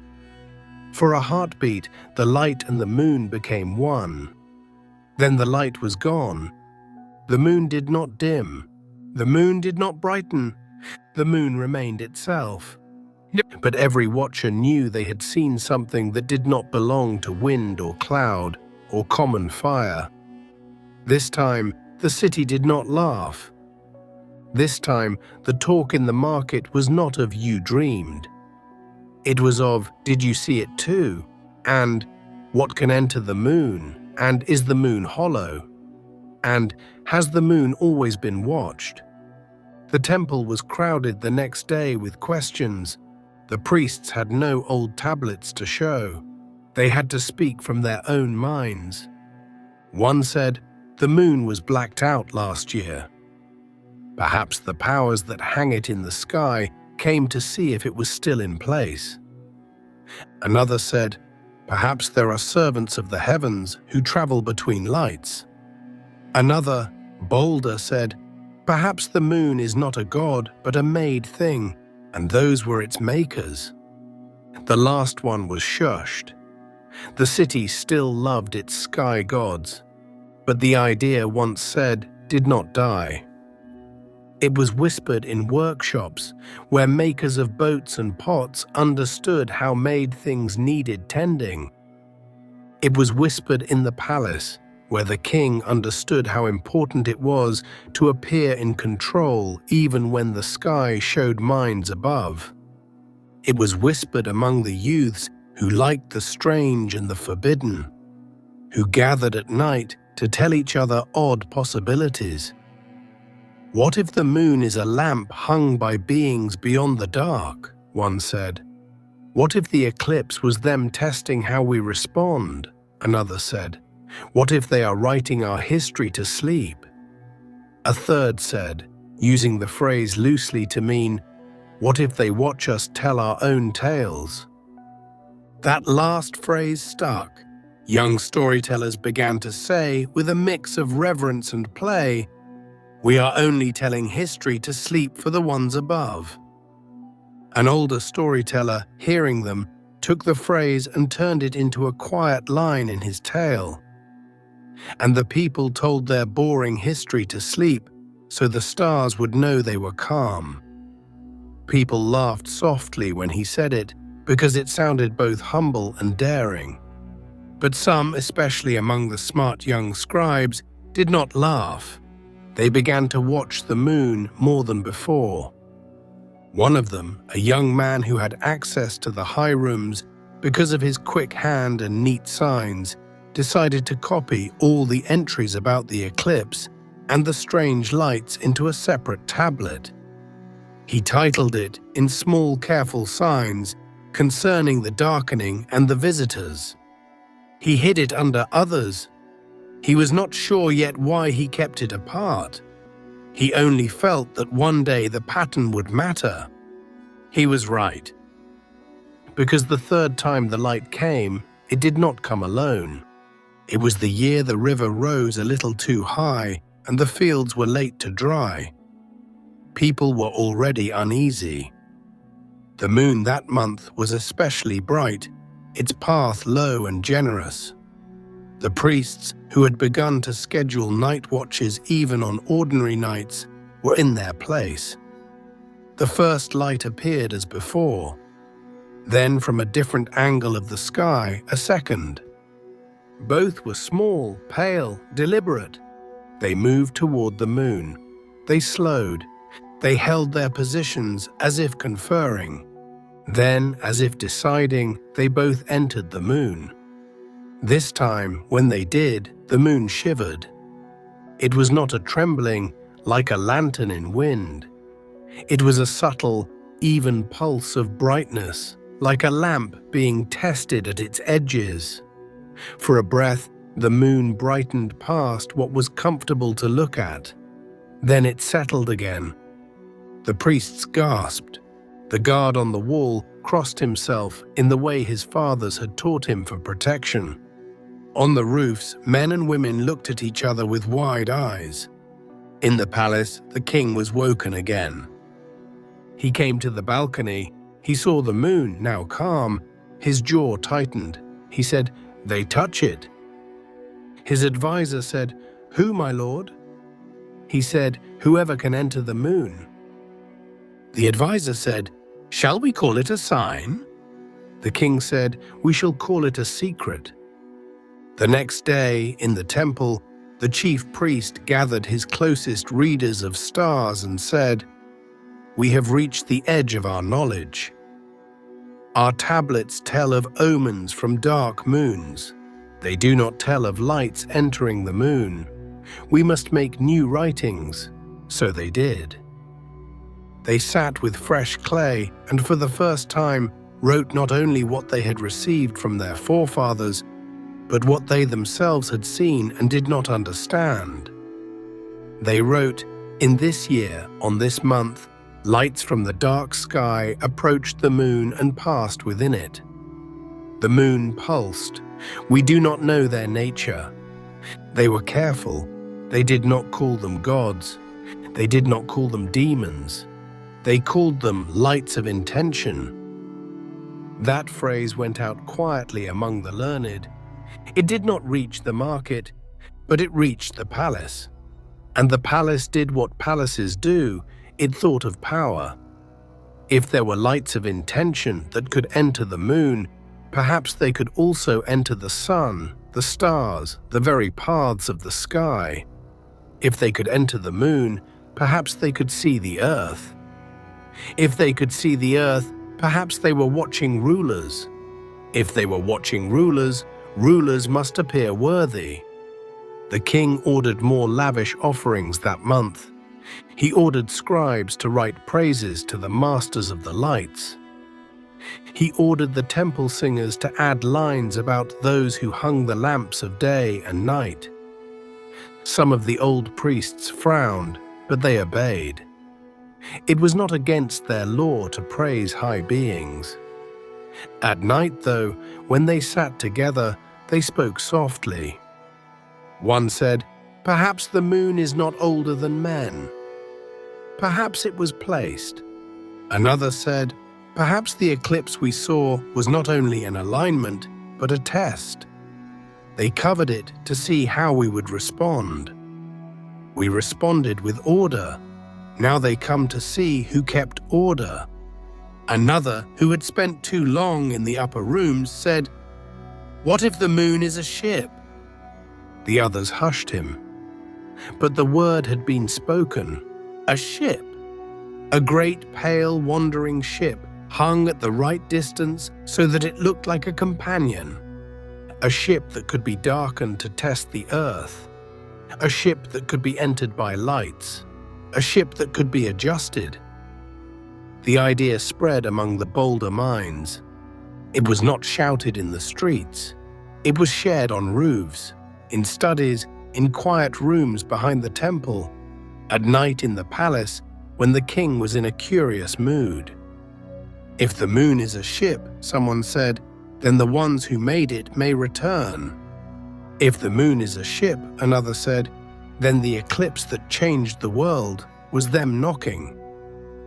For a heartbeat, the light and the moon became one. Then the light was gone. The moon did not dim. The moon did not brighten. The moon remained itself. But every watcher knew they had seen something that did not belong to wind or cloud or common fire. This time, the city did not laugh. This time, the talk in the market was not of "you dreamed." It was of "did you see it too?" and "what can enter the moon?" and "is the moon hollow?" and "has the moon always been watched?" The temple was crowded the next day with questions. The priests had no old tablets to show. They had to speak from their own minds. One said, "The moon was blacked out last year. Perhaps the powers that hang it in the sky came to see if it was still in place." Another said, "Perhaps there are servants of the heavens who travel between lights." Another, bolder, said, "Perhaps the moon is not a god, but a made thing, and those were its makers." The last one was shushed. The city still loved its sky gods, but the idea once said did not die. It was whispered in workshops where makers of boats and pots understood how made things needed tending. It was whispered in the palace where the king understood how important it was to appear in control even when the sky showed minds above. It was whispered among the youths who liked the strange and the forbidden, who gathered at night to tell each other odd possibilities. "What if the moon is a lamp hung by beings beyond the dark?" one said. "What if the eclipse was them testing how we respond?" another said. "What if they are writing our history to sleep?" A third said, using the phrase loosely to mean, What if they watch us tell our own tales? That last phrase stuck. Young storytellers began to say, with a mix of reverence and play, "We are only telling history to sleep for the ones above." An older storyteller, hearing them, took the phrase and turned it into a quiet line in his tale. And the people told their boring history to sleep, so the stars would know they were calm. People laughed softly when he said it, because it sounded both humble and daring. But some, especially among the smart young scribes, did not laugh. They began to watch the moon more than before. One of them, a young man who had access to the high rooms because of his quick hand and neat signs, decided to copy all the entries about the eclipse and the strange lights into a separate tablet. He titled it, in small, careful signs, concerning the darkening and the visitors. He hid it under others. He was not sure yet why he kept it apart. He only felt that one day the pattern would matter. He was right. Because the third time the light came, it did not come alone. It was the year the river rose a little too high and the fields were late to dry. People were already uneasy. The moon that month was especially bright, its path low and generous. The priests, who had begun to schedule night watches even on ordinary nights, were in their place. The first light appeared as before. Then, from a different angle of the sky, a second. Both were small, pale, deliberate. They moved toward the moon. They slowed. They held their positions as if conferring. Then, as if deciding, they both entered the moon. This time, when they did, the moon shivered. It was not a trembling, like a lantern in wind. It was a subtle, even pulse of brightness, like a lamp being tested at its edges. For a breath, the moon brightened past what was comfortable to look at. Then it settled again. The priests gasped. The guard on the wall crossed himself in the way his fathers had taught him for protection. On the roofs, men and women looked at each other with wide eyes. In the palace, the king was woken again. He came to the balcony. He saw the moon, now calm. His jaw tightened. He said, "They touch it." His advisor said, "Who, my lord?" He said, "Whoever can enter the moon." The advisor said, "Shall we call it a sign?" The king said, "We shall call it a secret." The next day, in the temple, the chief priest gathered his closest readers of stars and said, "We have reached the edge of our knowledge. Our tablets tell of omens from dark moons. They do not tell of lights entering the moon. We must make new writings." So they did. They sat with fresh clay and for the first time wrote not only what they had received from their forefathers, but what they themselves had seen and did not understand. They wrote, "In this year, on this month, lights from the dark sky approached the moon and passed within it. The moon pulsed. We do not know their nature. They were careful. They did not call them gods. They did not call them demons. They called them lights of intention." That phrase went out quietly among the learned. It did not reach the market, but it reached the palace. And the palace did what palaces do. It thought of power. If there were lights of intention that could enter the moon, perhaps they could also enter the sun, the stars, the very paths of the sky. If they could enter the moon, perhaps they could see the earth. If they could see the earth, perhaps they were watching rulers. If they were watching rulers, rulers must appear worthy. The king ordered more lavish offerings that month. He ordered scribes to write praises to the masters of the lights. He ordered the temple singers to add lines about those who hung the lamps of day and night. Some of the old priests frowned, but they obeyed. It was not against their law to praise high beings. At night, though, when they sat together, they spoke softly. One said, "Perhaps the moon is not older than men. Perhaps it was placed." Another said, "Perhaps the eclipse we saw was not only an alignment, but a test." They covered it to see how we would respond. We responded with order. Now they come to see who kept order. Another, who had spent too long in the upper rooms, said, "What if the moon is a ship?" The others hushed him. But the word had been spoken. A ship. A great pale wandering ship hung at the right distance so that it looked like a companion. A ship that could be darkened to test the earth. A ship that could be entered by lights. A ship that could be adjusted. The idea spread among the bolder minds. It was not shouted in the streets. It was shared on roofs, in studies, in quiet rooms behind the temple, at night in the palace when the king was in a curious mood. If the moon is a ship, someone said, then the ones who made it may return. If the moon is a ship, another said, then the eclipse that changed the world was them knocking.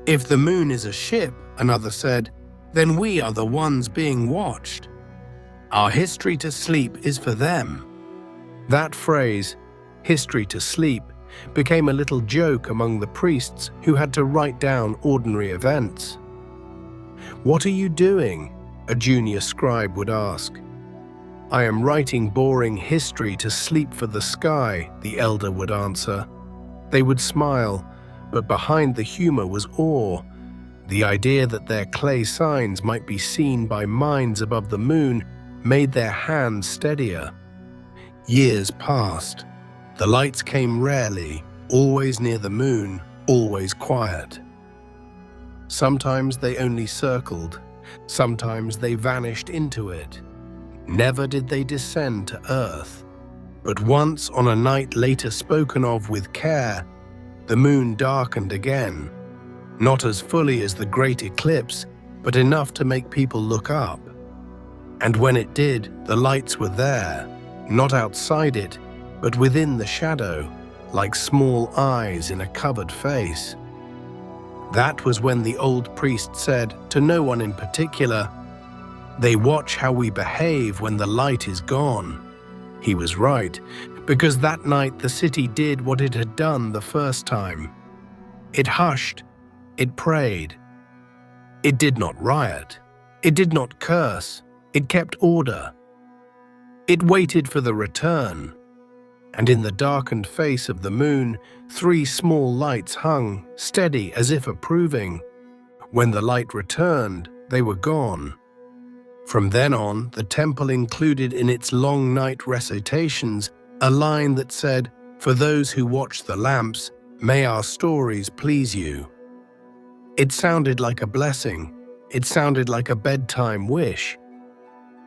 If the moon is a ship, another said, then we are the ones being watched. Our history to sleep is for them. That phrase, history to sleep, became a little joke among the priests who had to write down ordinary events. "What are you doing?" a junior scribe would ask. "I am writing boring history to sleep for the sky," the elder would answer. They would smile, but behind the humor was awe. The idea that their clay signs might be seen by minds above the moon made their hands steadier. Years passed. The lights came rarely, always near the moon, always quiet. Sometimes they only circled, sometimes they vanished into it. Never did they descend to earth. But once, on a night later spoken of with care, the moon darkened again, not as fully as the great eclipse, but enough to make people look up. And when it did, the lights were there, not outside it, but within the shadow, like small eyes in a covered face. That was when the old priest said, to no one in particular, "They watch how we behave when the light is gone." He was right, because that night the city did what it had done the first time. It hushed, it prayed. It did not riot, it did not curse, it kept order. It waited for the return. And in the darkened face of the moon, 3 small lights hung, steady as if approving. When the light returned, they were gone. From then on, the temple included in its long night recitations a line that said, "For those who watch the lamps, may our stories please you." It sounded like a blessing. It sounded like a bedtime wish.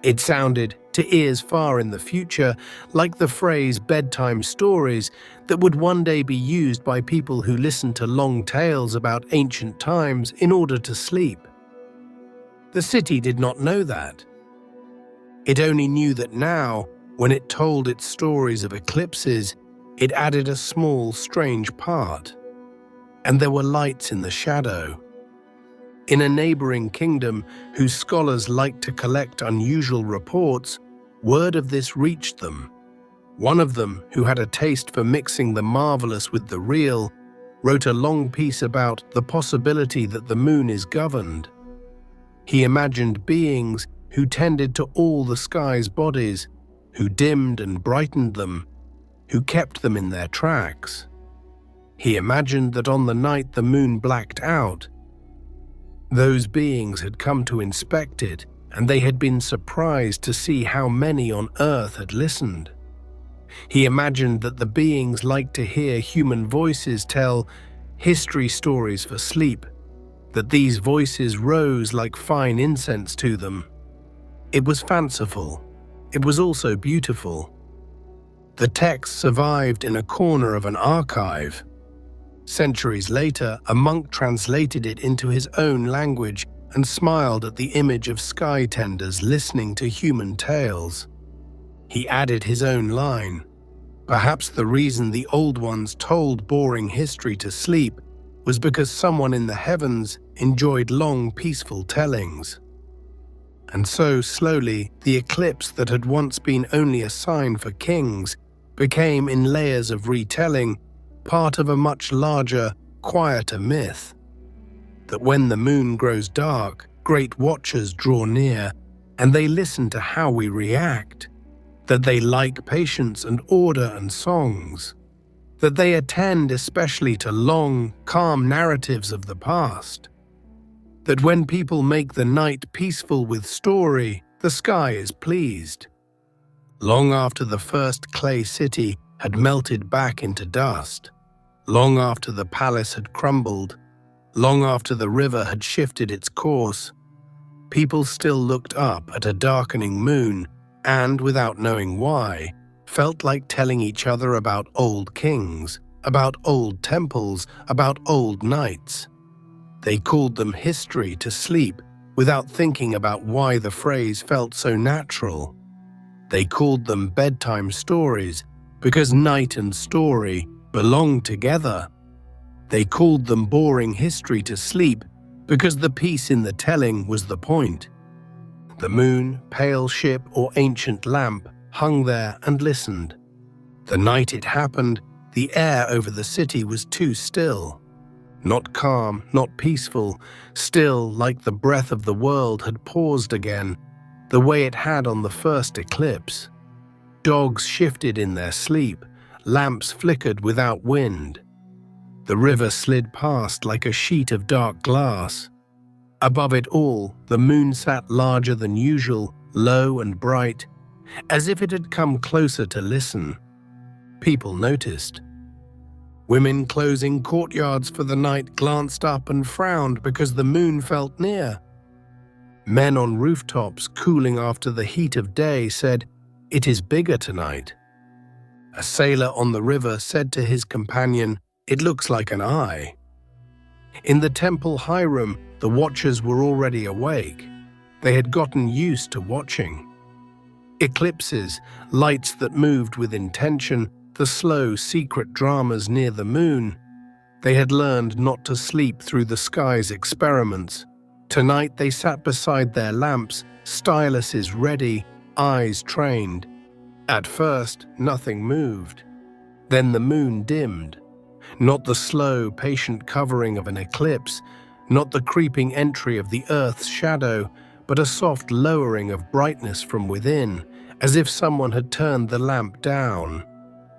It sounded, to ears far in the future, like the phrase bedtime stories that would one day be used by people who listened to long tales about ancient times in order to sleep. The city did not know that. It only knew that now, when it told its stories of eclipses, it added a small, strange part. And there were lights in the shadow. In a neighboring kingdom whose scholars liked to collect unusual reports, word of this reached them. One of them, who had a taste for mixing the marvelous with the real, wrote a long piece about the possibility that the moon is governed. He imagined beings who tended to all the sky's bodies, who dimmed and brightened them, who kept them in their tracks. He imagined that on the night the moon blacked out, those beings had come to inspect it, and they had been surprised to see how many on Earth had listened. He imagined that the beings liked to hear human voices tell history stories for sleep, that these voices rose like fine incense to them. It was fanciful. It was also beautiful. The text survived in a corner of an archive. Centuries later, a monk translated it into his own language and smiled at the image of sky tenders listening to human tales. He added his own line. Perhaps the reason the old ones told boring history to sleep was because someone in the heavens enjoyed long, peaceful tellings. And so, slowly, the eclipse that had once been only a sign for kings became, in layers of retelling, part of a much larger, quieter myth. That when the moon grows dark, great watchers draw near, and they listen to how we react. That they like patience and order and songs. That they attend especially to long, calm narratives of the past. That when people make the night peaceful with story, the sky is pleased. Long after the first clay city had melted back into dust, long after the palace had crumbled, long after the river had shifted its course, people still looked up at a darkening moon and, without knowing why, felt like telling each other about old kings, about old temples, about old nights. They called them history to sleep without thinking about why the phrase felt so natural. They called them bedtime stories because night and story belonged together. They called them boring history to sleep because the peace in the telling was the point. The moon, pale ship, or ancient lamp hung there and listened. The night it happened, the air over the city was too still. Not calm, not peaceful, still like the breath of the world had paused again, the way it had on the first eclipse. Dogs shifted in their sleep, lamps flickered without wind. The river slid past like a sheet of dark glass. Above it all, the moon sat larger than usual, low and bright, as if it had come closer to listen. People noticed. Women closing courtyards for the night glanced up and frowned because the moon felt near. Men on rooftops, cooling after the heat of day, said, "It is bigger tonight." A sailor on the river said to his companion, "It looks like an eye." In the temple high room, the watchers were already awake. They had gotten used to watching. Eclipses, lights that moved with intention, the slow, secret dramas near the moon. They had learned not to sleep through the sky's experiments. Tonight they sat beside their lamps, styluses ready, eyes trained. At first, nothing moved. Then the moon dimmed. Not the slow, patient covering of an eclipse, not the creeping entry of the Earth's shadow, but a soft lowering of brightness from within, as if someone had turned the lamp down.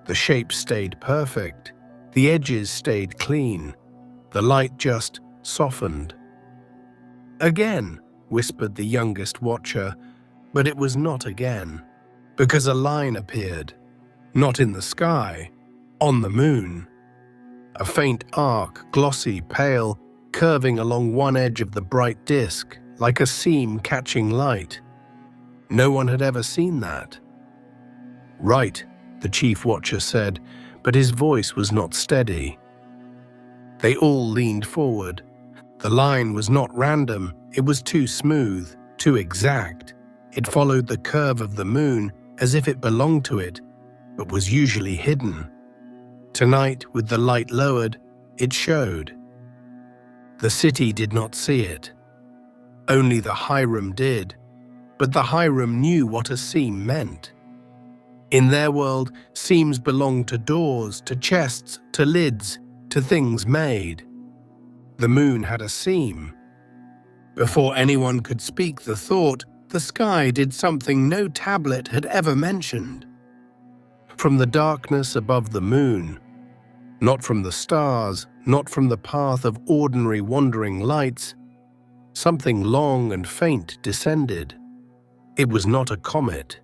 The shape stayed perfect. The edges stayed clean. The light just softened. "Again," whispered the youngest watcher, but it was not again, because a line appeared, not in the sky, on the moon. A faint arc, glossy, pale, curving along one edge of the bright disk, like a seam catching light. No one had ever seen that. "Right," the chief watcher said, but his voice was not steady. They all leaned forward. The line was not random, it was too smooth, too exact. It followed the curve of the moon as if it belonged to it, but was usually hidden. Tonight, with the light lowered, it showed. The city did not see it. Only the Hiram did, but the Hiram knew what a seam meant. In their world, seams belonged to doors, to chests, to lids, to things made. The moon had a seam. Before anyone could speak the thought, the sky did something no tablet had ever mentioned. From the darkness above the moon, not from the stars, not from the path of ordinary wandering lights, something long and faint descended. It was not a comet.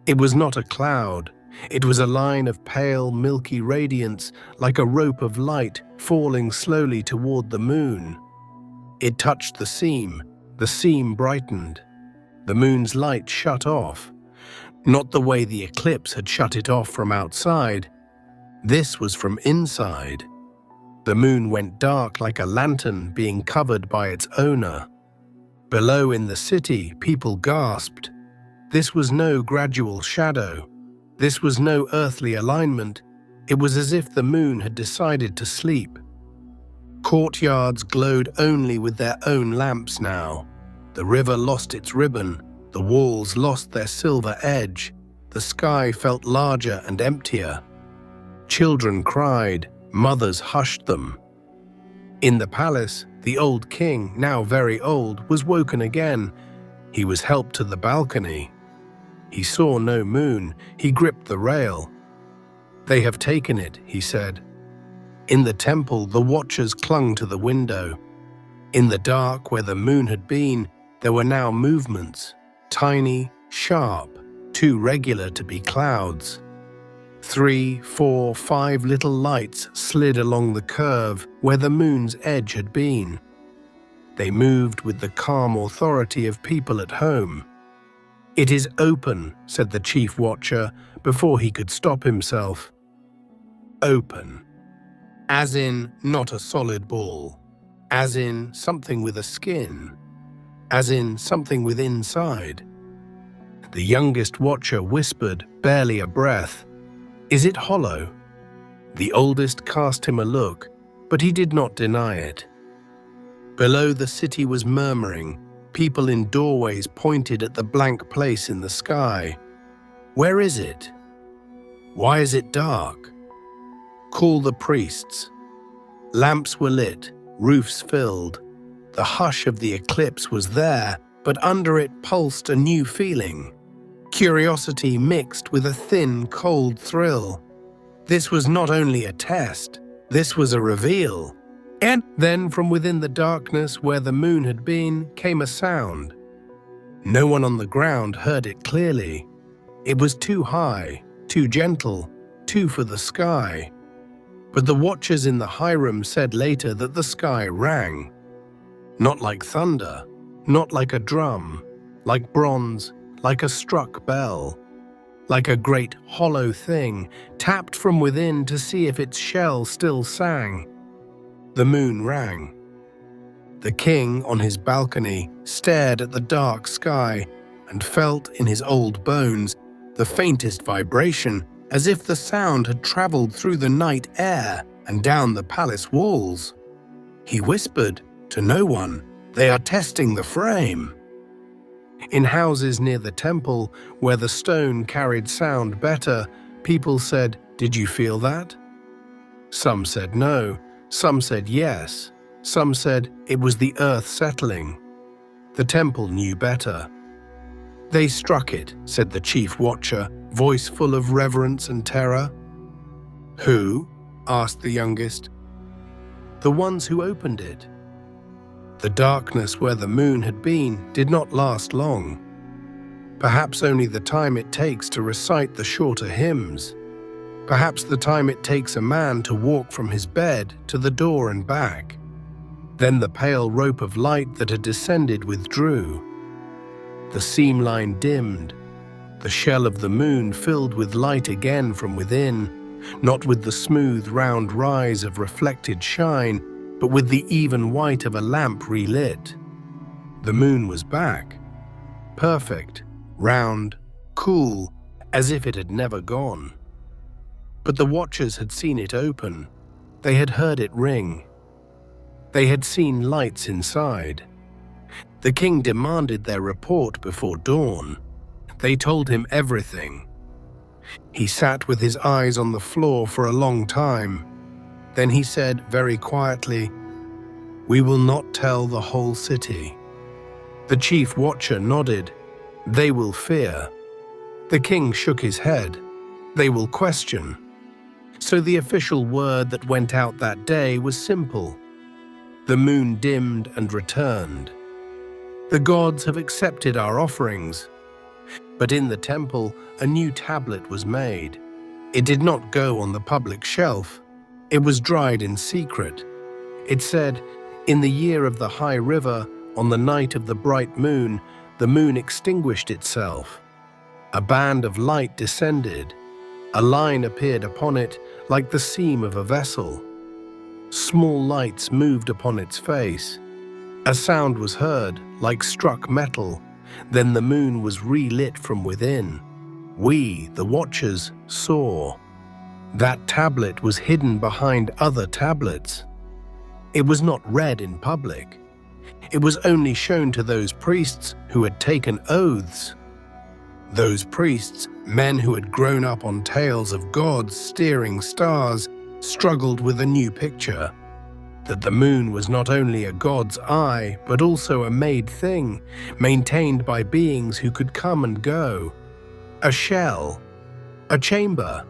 It was not a cloud. It was a line of pale, milky radiance, like a rope of light falling slowly toward the moon. It touched the seam brightened. The moon's light shut off. Not the way the eclipse had shut it off from outside. This was from inside. The moon went dark like a lantern being covered by its owner. Below in the city, people gasped. This was no gradual shadow. This was no earthly alignment. It was as if the moon had decided to sleep. Courtyards glowed only with their own lamps now. The river lost its ribbon. The walls lost their silver edge. The sky felt larger and emptier. Children cried. Mothers hushed them. In the palace, the old king, now very old, was woken again. He was helped to the balcony. He saw no moon. He gripped the rail. "They have taken it," he said. In the temple, the watchers clung to the window. In the dark where the moon had been, there were now movements, tiny, sharp, too regular to be clouds. 3, 4, 5 little lights slid along the curve where the moon's edge had been. They moved with the calm authority of people at home. "It is open," said the chief watcher before he could stop himself. Open. As in not a solid ball. As in something with a skin. As in something with inside. The youngest watcher whispered, barely a breath, "Is it hollow?" The oldest cast him a look, but he did not deny it. Below, the city was murmuring. People in doorways pointed at the blank place in the sky. "Where is it? Why is it dark? Call the priests." Lamps were lit, roofs filled. The hush of the eclipse was there, but under it pulsed a new feeling. Curiosity mixed with a thin, cold thrill. This was not only a test, this was a reveal. And then from within the darkness where the moon had been came a sound. No one on the ground heard it clearly. It was too high, too gentle, too for the sky. But the watchers in the high room said later that the sky rang. Not like thunder, not like a drum, like bronze, like a struck bell. Like a great hollow thing, tapped from within to see if its shell still sang. The moon rang. The king, on his balcony, stared at the dark sky and felt in his old bones the faintest vibration, as if the sound had traveled through the night air and down the palace walls. He whispered, to no one, "They are testing the frame." In houses near the temple, where the stone carried sound better, people said, "Did you feel that?" Some said no, some said yes, some said it was the earth settling. The temple knew better. "They struck it," said the chief watcher, voice full of reverence and terror. "Who?" asked the youngest. "The ones who opened it." The darkness where the moon had been did not last long. Perhaps only the time it takes to recite the shorter hymns. Perhaps the time it takes a man to walk from his bed to the door and back. Then the pale rope of light that had descended withdrew. The seam line dimmed. The shell of the moon filled with light again from within, not with the smooth round rise of reflected shine, but with the even white of a lamp relit. The moon was back. Perfect, round, cool, as if it had never gone. But the watchers had seen it open. They had heard it ring. They had seen lights inside. The king demanded their report before dawn. They told him everything. He sat with his eyes on the floor for a long time. Then he said very quietly, "We will not tell the whole city." The chief watcher nodded. "They will fear." The king shook his head. "They will question." So the official word that went out that day was simple. The moon dimmed and returned. The gods have accepted our offerings. But in the temple, a new tablet was made. It did not go on the public shelf. It was dried in secret. It said, "In the year of the high river, on the night of the bright moon, the moon extinguished itself. A band of light descended. A line appeared upon it like the seam of a vessel. Small lights moved upon its face. A sound was heard, like struck metal. Then the moon was relit from within. We, the watchers, saw. That tablet was hidden behind other tablets. It was not read in public. It was only shown to those priests who had taken oaths. Those priests, men who had grown up on tales of gods steering stars, struggled with a new picture. That the moon was not only a god's eye, but also a made thing, maintained by beings who could come and go. A shell, a chamber,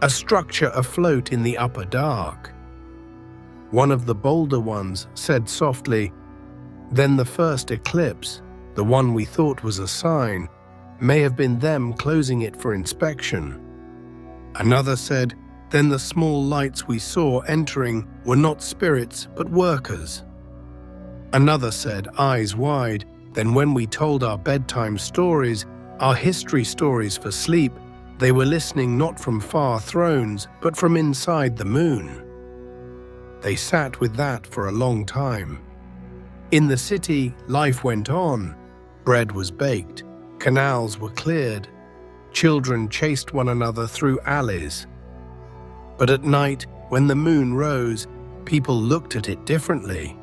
a structure afloat in the upper dark. One of the bolder ones said softly, "Then the first eclipse, the one we thought was a sign, may have been them closing it for inspection." Another said, "Then the small lights we saw entering were not spirits but workers." Another said, eyes wide, "Then when we told our bedtime stories, our history stories for sleep, they were listening not from far thrones but from inside the moon." They sat with that for a long time. In the city, life went on. Bread was baked, canals were cleared, children chased one another through alleys. But at night, when the moon rose, people looked at it differently.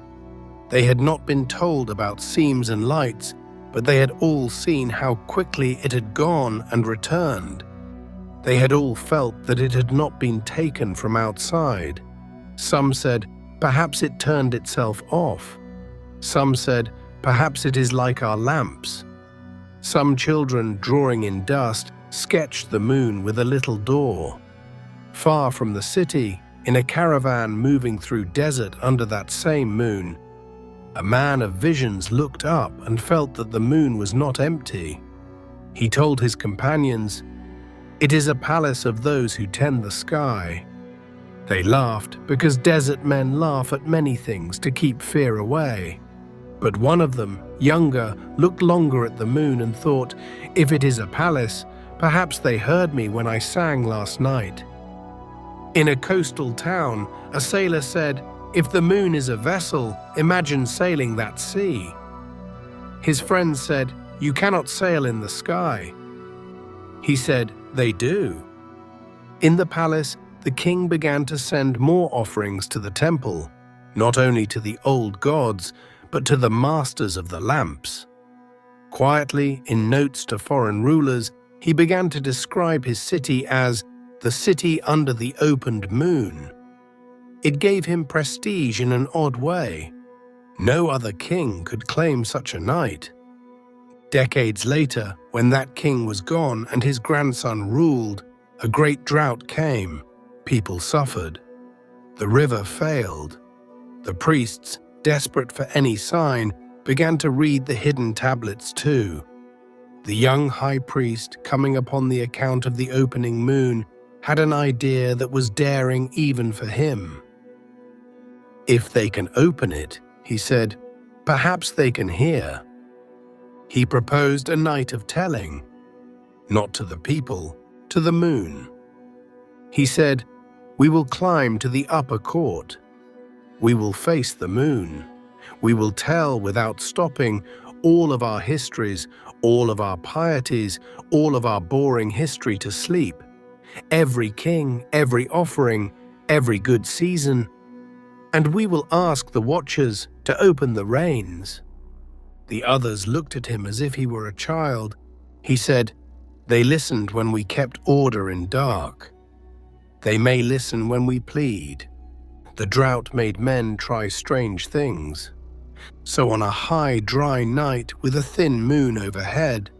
They had not been told about seams and lights, but they had all seen how quickly it had gone and returned. They had all felt that it had not been taken from outside. Some said, "Perhaps it turned itself off." Some said, "Perhaps it is like our lamps." Some children, drawing in dust, sketched the moon with a little door. Far from the city, in a caravan moving through desert under that same moon, a man of visions looked up and felt that the moon was not empty. He told his companions, "It is a palace of those who tend the sky." They laughed because desert men laugh at many things to keep fear away. But one of them, younger, looked longer at the moon and thought, "If it is a palace, perhaps they heard me when I sang last night." In a coastal town, a sailor said, "If the moon is a vessel, imagine sailing that sea." His friends said, "You cannot sail in the sky." He said, "They do." In the palace, the king began to send more offerings to the temple, not only to the old gods, but to the masters of the lamps. Quietly, in notes to foreign rulers, he began to describe his city as the city under the opened moon. It gave him prestige in an odd way. No other king could claim such a night. Decades later, when that king was gone and his grandson ruled, a great drought came. People suffered. The river failed. The priests, desperate for any sign, began to read the hidden tablets too. The young high priest, coming upon the account of the opening moon, had an idea that was daring even for him. "If they can open it," he said, "perhaps they can hear." He proposed a night of telling, not to the people, to the moon. He said, "We will climb to the upper court. We will face the moon. We will tell without stopping all of our histories, all of our pieties, all of our boring history to sleep. Every king, every offering, every good season. And we will ask the watchers to open the reins." The others looked at him as if he were a child. He said, "They listened when we kept order in dark. They may listen when we plead." The drought made men try strange things. So on a high, dry night with a thin moon overhead,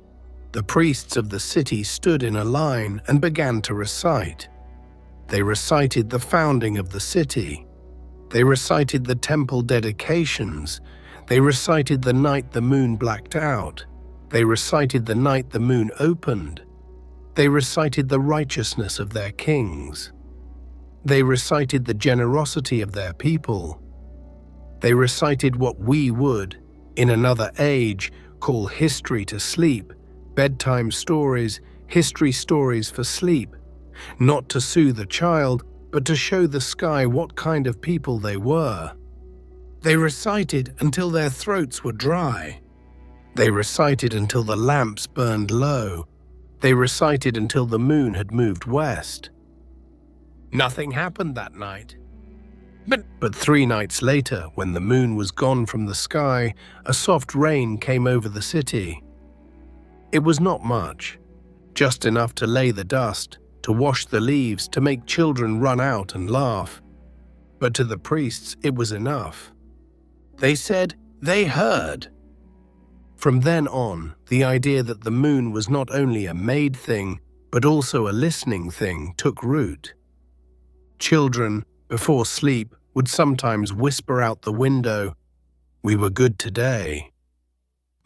the priests of the city stood in a line and began to recite. They recited the founding of the city. They recited the temple dedications. They recited the night the moon blacked out. They recited the night the moon opened. They recited the righteousness of their kings. They recited the generosity of their people. They recited what we would, in another age, call history to sleep, bedtime stories, history stories for sleep, not to soothe a child, but to show the sky what kind of people they were. They recited until their throats were dry. They recited until the lamps burned low. They recited until the moon had moved west. Nothing happened that night. But 3 nights later, when the moon was gone from the sky, a soft rain came over the city. It was not much, just enough to lay the dust, to wash the leaves, to make children run out and laugh. But to the priests, it was enough. They said they heard. From then on, the idea that the moon was not only a made thing, but also a listening thing took root. Children, before sleep, would sometimes whisper out the window, "We were good today."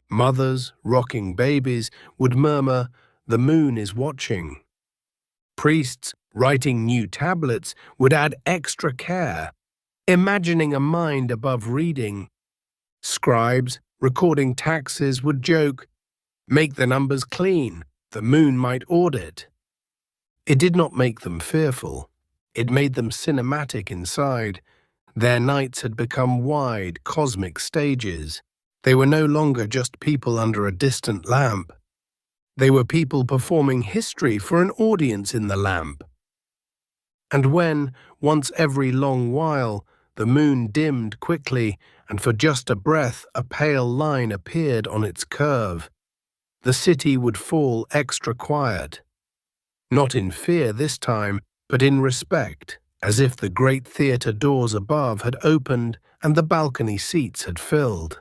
Mothers, rocking babies, would murmur, "The moon is watching." Priests, writing new tablets, would add extra care, imagining a mind above reading. Scribes, recording taxes, would joke, "Make the numbers clean, the moon might audit." It did not make them fearful. It made them cinematic inside. Their nights had become wide, cosmic stages. They were no longer just people under a distant lamp. They were people performing history for an audience in the lamp. And when, once every long while, the moon dimmed quickly, and for just a breath a pale line appeared on its curve, the city would fall extra quiet. Not in fear this time, but in respect, as if the great theatre doors above had opened and the balcony seats had filled.